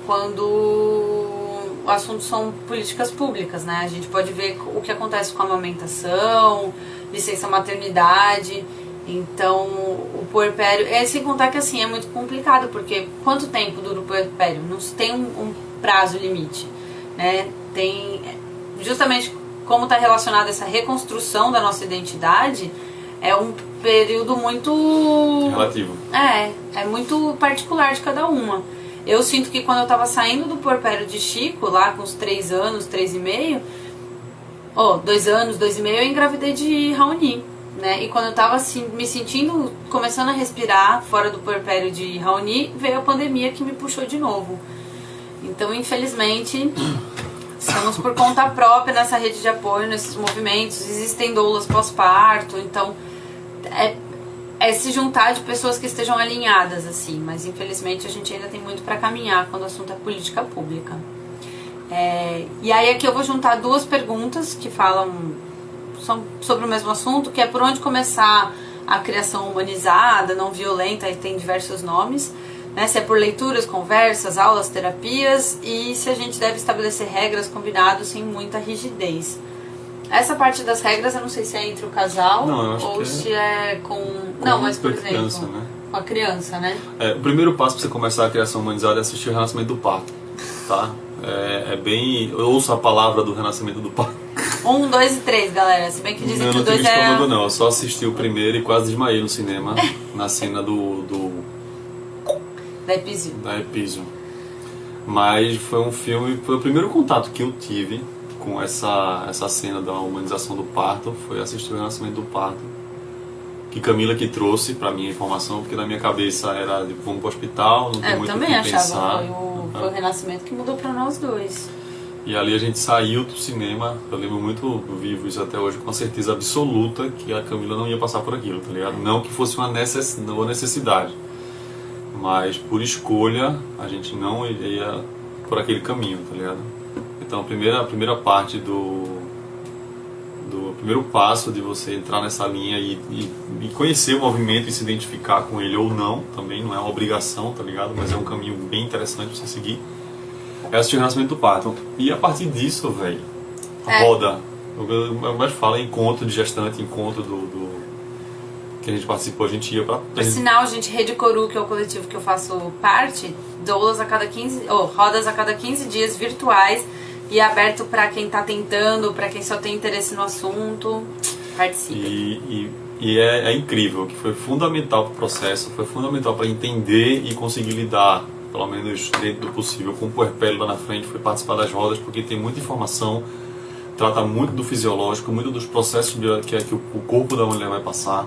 quando o assunto são políticas públicas, né? A gente pode ver o que acontece com a amamentação, licença maternidade. Então o puerpério, sem contar que assim é muito complicado, porque quanto tempo dura o puerpério? Não se tem um prazo limite, né? Tem, justamente como está relacionado a essa reconstrução da nossa identidade, é um período muito relativo. É muito particular de cada uma. Eu sinto que quando eu tava saindo do puerpério de Chico, lá com os 3 anos, 3,5, 2 anos, 2,5, eu engravidei de Raoni, né? E quando eu tava assim, me sentindo, começando a respirar fora do puerpério de Raoni, veio a pandemia que me puxou de novo. Então, infelizmente, estamos por conta própria nessa rede de apoio, nesses movimentos. Existem doulas pós-parto, então é se juntar de pessoas que estejam alinhadas, assim. Mas, infelizmente, a gente ainda tem muito para caminhar quando o assunto é política pública. E aí aqui eu vou juntar 2 perguntas que são sobre o mesmo assunto, que é por onde começar a criação humanizada, não violenta, e tem diversos nomes. Né, se é por leituras, conversas, aulas, terapias, e se a gente deve estabelecer regras combinadas sem muita rigidez. Essa parte das regras eu não sei se é entre o casal ou se é com... Não, mas por exemplo, criança, né? Com a criança, né? O primeiro passo para você começar a criação humanizada é assistir o Renascimento do Parto, tá? Ouça a palavra do Renascimento do Parto. 1, 2 e 3, galera. Se bem que dizem que o 2 não, eu só assisti o primeiro e quase desmaiei no cinema, na cena da Epísio. Mas foi um filme, foi o primeiro contato que eu tive com essa cena da humanização do parto, foi assistir o Renascimento do Parto, que Camila que trouxe pra mim a informação, porque na minha cabeça era de vamos pro hospital, não tem muito o que pensar. Eu também achava, foi o Renascimento que mudou pra nós dois. E ali a gente saiu do cinema, eu lembro muito vivo isso até hoje, com a certeza absoluta que a Camila não ia passar por aquilo, tá ligado? Não que fosse uma necessidade, mas por escolha a gente não iria por aquele caminho, tá ligado? Então a primeira parte do primeiro passo de você entrar nessa linha e conhecer o movimento e se identificar com ele ou não, também não é uma obrigação, tá ligado? Mas é um caminho bem interessante pra você seguir. É assistir o Renascimento do Parto. E a partir disso, velho, roda. Eu mais falo é encontro de gestante, encontro do que a gente participou, a gente ia pra... Por sinal, gente, Rede Coru, que é o coletivo que eu faço parte, doulas a cada 15... rodas a cada 15 dias virtuais e aberto pra quem tá tentando, pra quem só tem interesse no assunto, participe. E é incrível, que foi fundamental pro processo, foi fundamental para entender e conseguir lidar, pelo menos dentro do possível, com o puerpério lá na frente, foi participar das rodas, porque tem muita informação, trata muito do fisiológico, muito dos processos que o corpo da mulher vai passar,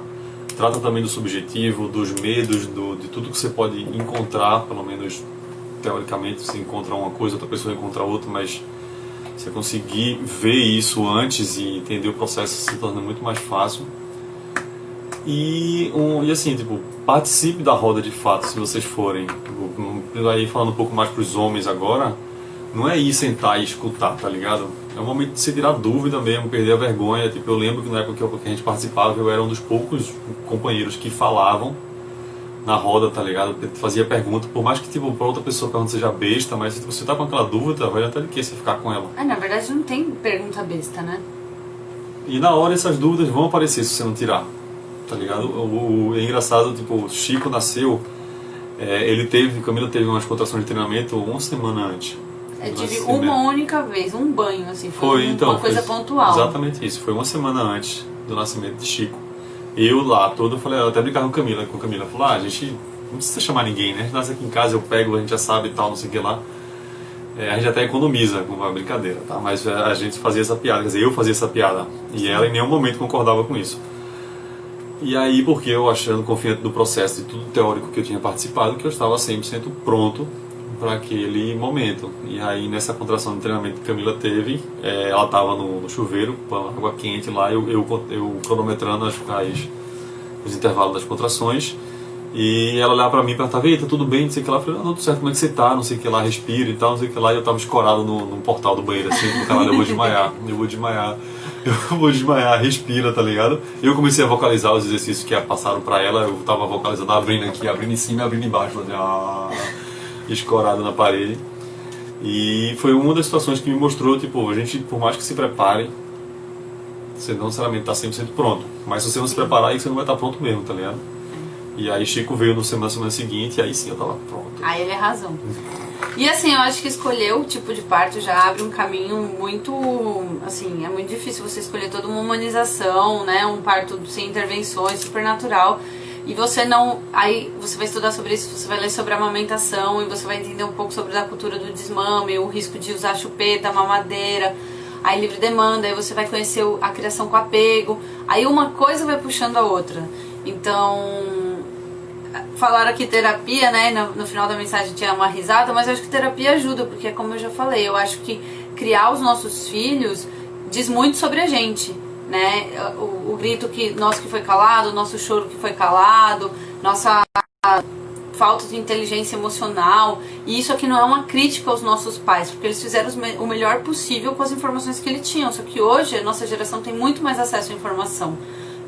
trata também do subjetivo, dos medos, de tudo que você pode encontrar, pelo menos teoricamente você encontra uma coisa, outra pessoa encontra outra, mas você conseguir ver isso antes e entender o processo se torna muito mais fácil. E assim, tipo, participe da roda de fato, se vocês forem. Aí falando um pouco mais pros homens agora, não é ir sentar e escutar, tá ligado? É um momento de você tirar dúvida mesmo, perder a vergonha. Tipo, eu lembro que na época que a gente participava, eu era um dos poucos companheiros que falavam na roda, tá ligado? Fazia pergunta, por mais que tipo, pra outra pessoa a pergunta seja besta, mas se você tá com aquela dúvida, vai adiantar de que você ficar com ela? Na verdade não tem pergunta besta, né? E na hora essas dúvidas vão aparecer se você não tirar, tá ligado? É engraçado, tipo, Chico nasceu, Camila teve umas contrações de treinamento uma semana antes. Eu tive uma única vez, um banho, assim, foi uma coisa pontual. Exatamente isso, foi uma semana antes do nascimento de Chico. Eu lá todo, eu falei, eu até brincava com a Camila, falou, a gente não precisa chamar ninguém, né? A gente nasce aqui em casa, eu pego, a gente já sabe e tal, não sei o que lá. A gente até economiza com uma brincadeira, tá? Mas a gente fazia essa piada, quer dizer, eu fazia essa piada. E ela em nenhum momento concordava com isso. E aí, porque eu achando confiante do processo e tudo teórico que eu tinha participado, que eu estava 100% pronto, para aquele momento. E aí nessa contração de treinamento que Camila teve, ela estava no chuveiro com a água quente lá, eu cronometrando os intervalos das contrações, e ela olhava para mim e perguntava: "Ei, tá tudo bem?", não sei o que lá. Eu falei: "Não, tudo certo, como é que você tá?", não sei o que lá, respira e tal, não sei o que lá. E eu tava escorado no portal do banheiro assim, no canal: "Eu vou desmaiar, eu vou desmaiar, eu vou desmaiar, respira", tá ligado? Eu comecei a vocalizar os exercícios que passaram para ela, eu tava vocalizando, abrindo aqui, abrindo em cima e abrindo embaixo, escorado na parede. E foi uma das situações que me mostrou, tipo, a gente, por mais que se prepare, você não necessariamente tá 100% pronto. Mas se você não se preparar, aí você não vai estar pronto mesmo, tá ligado? E aí Chico veio na semana seguinte, e aí sim eu tava pronto. Aí ele arrasou. E assim, eu acho que escolher o tipo de parto já abre um caminho muito, assim, é muito difícil você escolher toda uma humanização, né? Um parto sem intervenções, super natural. E você não... Aí você vai estudar sobre isso, você vai ler sobre a amamentação, e você vai entender um pouco sobre a cultura do desmame, o risco de usar chupeta, mamadeira, aí livre demanda, aí você vai conhecer a criação com apego. Aí uma coisa vai puxando a outra. Então... Falaram aqui terapia, né? No final da mensagem tinha uma risada, mas eu acho que terapia ajuda, porque como eu já falei, eu acho que criar os nossos filhos diz muito sobre a gente, né? O grito nosso que foi calado, o nosso choro que foi calado, nossa falta de inteligência emocional. E isso aqui não é uma crítica aos nossos pais, porque eles fizeram o melhor possível com as informações que eles tinham. Só que hoje a nossa geração tem muito mais acesso à informação,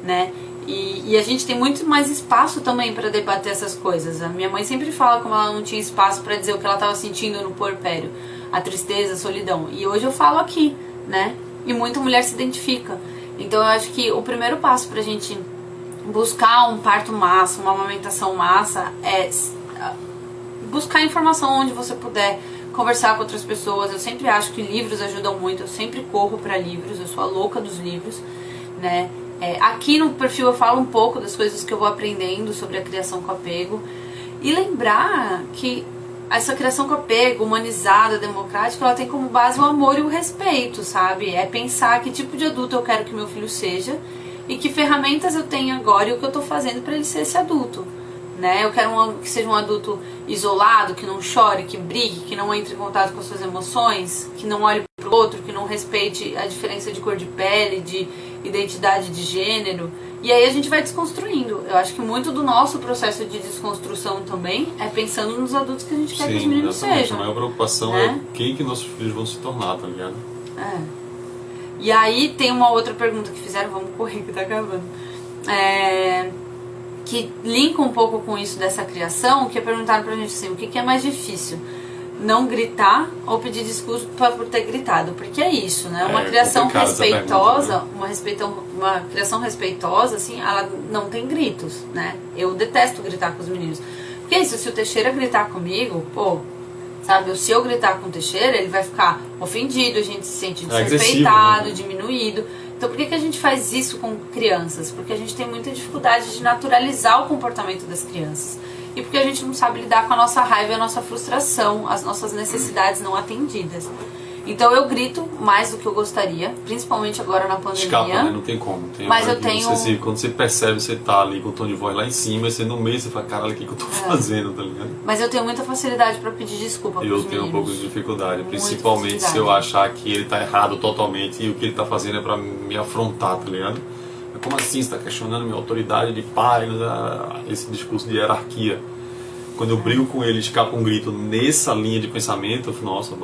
né? E a gente tem muito mais espaço também para debater essas coisas. A minha mãe sempre fala como ela não tinha espaço para dizer o que ela estava sentindo no puerpério, a tristeza, a solidão. E hoje eu falo aqui, né? E muita mulher se identifica. Então eu acho que o primeiro passo pra gente buscar um parto massa, uma amamentação massa, é buscar informação onde você puder, conversar com outras pessoas. Eu sempre acho que livros ajudam muito, eu sempre corro para livros, eu sou a louca dos livros, né? Aqui no perfil eu falo um pouco das coisas que eu vou aprendendo sobre a criação com apego. E lembrar que essa criação com apego, humanizada, democrática, ela tem como base o amor e o respeito, sabe? É pensar que tipo de adulto eu quero que meu filho seja e que ferramentas eu tenho agora e o que eu tô fazendo para ele ser esse adulto, né? Eu quero que seja um adulto isolado, que não chore, que brigue, que não entre em contato com as suas emoções, que não olhe pro outro, que não respeite a diferença de cor de pele, de identidade de gênero. E aí a gente vai desconstruindo. Eu acho que muito do nosso processo de desconstrução também é pensando nos adultos que a gente quer que os meninos sejam. A maior preocupação é quem que nossos filhos vão se tornar, tá ligado? E aí tem uma outra pergunta que fizeram, vamos correr que tá acabando. Que linka um pouco com isso dessa criação, que perguntaram pra gente assim, o que é mais difícil? Não gritar ou pedir desculpa por ter gritado? Porque é isso, né? Uma criação respeitosa, pergunta, né? uma criação respeitosa, assim, ela não tem gritos, né? Eu detesto gritar com os meninos. Porque é isso, se o Teixeira gritar comigo, pô, sabe? Se eu gritar com o Teixeira, ele vai ficar ofendido, a gente se sente desrespeitado, né? Diminuído. Então por que a gente faz isso com crianças? Porque a gente tem muita dificuldade de naturalizar o comportamento das crianças. E porque a gente não sabe lidar com a nossa raiva e a nossa frustração, as nossas necessidades não atendidas. Então eu grito mais do que eu gostaria, principalmente agora na pandemia. Escapa, né? Não tem como. Mas eu tenho... Quando você percebe, você tá ali com o tom de voz lá em cima, e você no meio, você fala, caralho, o que eu tô fazendo, tá ligado? Mas eu tenho muita facilidade pra pedir desculpa pros meninos. Eu tenho um pouco de dificuldade, principalmente se eu achar que ele tá errado totalmente e o que ele tá fazendo é pra me afrontar, tá ligado? Como assim, você tá questionando minha autoridade de pai, esse discurso de hierarquia. Quando eu brigo com ele, escapa um grito nessa linha de pensamento, eu falo, nossa,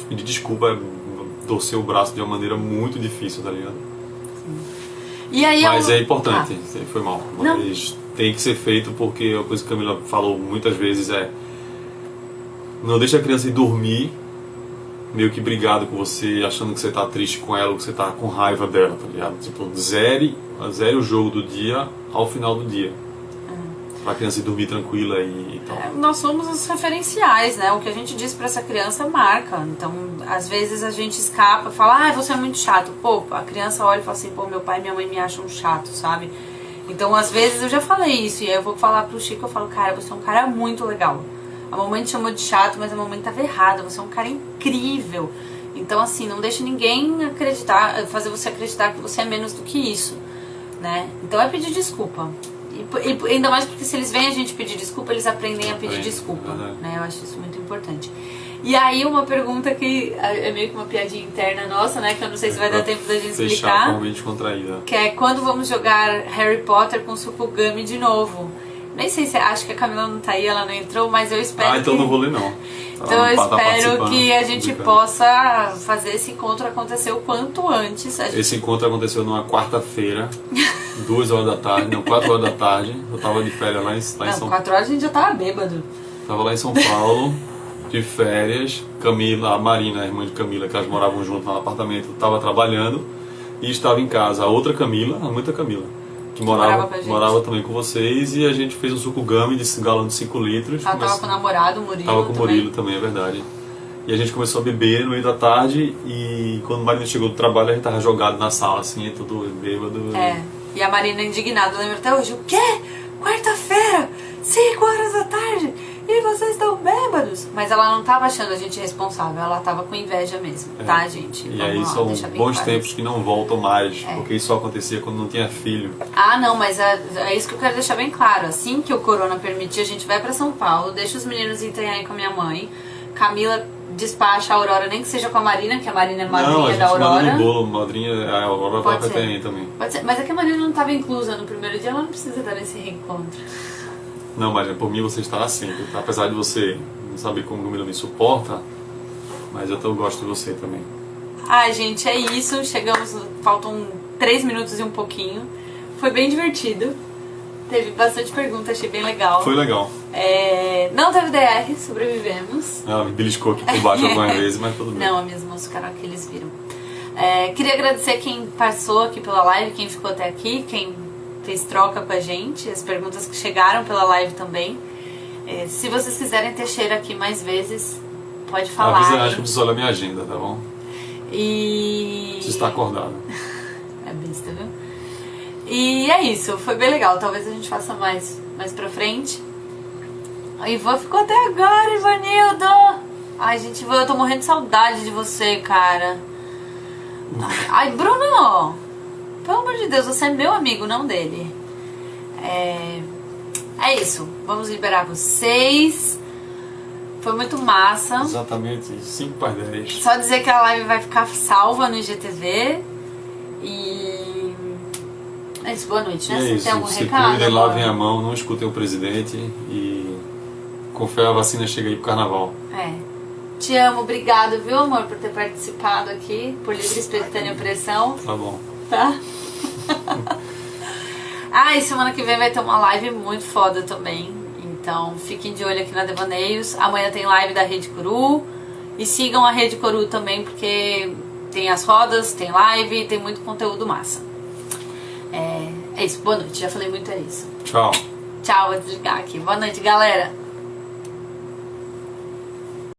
pedir desculpa, torcer o braço de uma maneira muito difícil, tá ligado? E aí mas é importante, foi mal. Mas tem que ser feito porque a coisa que a Camila falou muitas vezes é: não deixa a criança ir dormir meio que brigado com você, achando que você tá triste com ela ou que você tá com raiva dela, tá ligado? Tipo, zere o jogo do dia ao final do dia. Pra criança ir dormir tranquila e tal. Nós somos os referenciais, né? O que a gente diz pra essa criança marca. Então, às vezes a gente escapa, fala, você é muito chato. Pô, a criança olha e fala assim, pô, meu pai e minha mãe me acham chato, sabe? Então, às vezes eu já falei isso, e aí eu vou falar pro Chico, eu falo, cara, você é um cara muito legal. A mamãe te chamou de chato, mas a mamãe tava errada, você é um cara incrível. Então, assim, não deixa ninguém fazer você acreditar que você é menos do que isso, né? Então é pedir desculpa. E ainda mais porque se eles veem a gente pedir desculpa, eles aprendem a pedir Aprende, desculpa, verdade. né? Eu acho isso muito importante. E aí uma pergunta que é meio que uma piadinha interna nossa, né? Que eu não sei se vai dar tempo da gente Fechar explicar. com a mente contraída. Que é quando vamos jogar Harry Potter com Sukugami de novo. Nem sei se acho que a Camila não tá aí, ela não entrou, mas eu espero Então que... não vou ler não. Então eu espero que a gente publicando. possa fazer esse encontro acontecer o quanto antes. Esse encontro aconteceu numa quarta-feira, 2 horas da tarde, não, 4 horas da tarde. Eu tava de férias lá em Não, São 4 horas a gente já tava bêbado. Tava lá em São Paulo, de férias. Camila, a Marina, a irmã de Camila, que elas moravam junto lá no apartamento, tava trabalhando. E estava em casa a outra Camila, a muita Camila, que morava com a gente. morava também com vocês. E a gente fez um Sukugami de galão de 5 litros. Ela tava com o namorado, o Murilo. Tava com o também. Murilo também, é verdade. E a gente começou a beber no meio da tarde. E quando o Marina chegou do trabalho, a gente tava jogado na sala, assim, todo bêbado. É, e a Marina indignada, eu lembro até hoje, o quê? Quarta-feira, 5 horas da tarde, e vocês estão bêbados? Mas ela não tava achando a gente responsável, ela tava com inveja mesmo, tá, gente? E Vamos aí lá, são deixar bem bons claro tempos isso. que não voltam mais, É. porque isso só acontecia quando não tinha filho. Ah, não, mas é isso que eu quero deixar bem claro. Assim que o corona permitir, a gente vai pra São Paulo, deixa os meninos enterrarem com a minha mãe, Camila despacha a Aurora, nem que seja com a Marina, que a Marina é Não, a madrinha gente da manda Aurora. no bolo, madrinha, a Aurora vai Pode pra ser. TN também. Pode ser, mas é que a Marina não estava inclusa no primeiro dia, ela não precisa estar nesse reencontro. Não, Marina, por mim você estará sempre, tá? Apesar de você não saber como o Camila me suporta, mas eu gosto de você também. Ai, gente, é isso. Chegamos, faltam 3 minutos e um pouquinho. Foi bem divertido. Teve bastante pergunta, achei bem legal. Foi legal. Não teve DR, sobrevivemos. Ela me beliscou aqui por baixo algumas vezes, mas tudo bem. Não, as minhas mãos ficaram aqui, eles viram. Queria agradecer quem passou aqui pela live, quem ficou até aqui, quem fez troca com a gente, as perguntas que chegaram pela live também. Se vocês quiserem ter cheiro aqui mais vezes, pode falar. Avisa, hein? acho que eu preciso olhar minha agenda, tá bom? E... Você está acordado. É besta, viu? E é isso, foi bem legal. Talvez a gente faça mais pra frente. A Ivan ficou até agora, Ivanildo! Ai, gente, Ivan, eu tô morrendo de saudade de você, cara. Ai, Bruno! Pelo amor de Deus, você é meu amigo, não dele. É isso, vamos liberar vocês. Foi muito massa. Exatamente 5 para 10. Só dizer que a live vai ficar salva no IGTV. E... é isso, boa noite, né? E é Você isso, tem algum se recado? cuidem, amor? lavem a mão, não escutem o presidente e com fé a vacina chega aí pro carnaval. Te amo, obrigado, viu, amor, por ter participado aqui, por livre, espontânea pressão, Tá bom. tá? E semana que vem vai ter uma live muito foda também. Então fiquem de olho aqui na Devaneios. Amanhã tem live da Rede Coru. E sigam a Rede Coru também, porque tem as rodas, tem live, tem muito conteúdo massa. É isso, boa noite, já falei muito, é isso. Tchau. Tchau, vou desligar aqui. Boa noite, galera.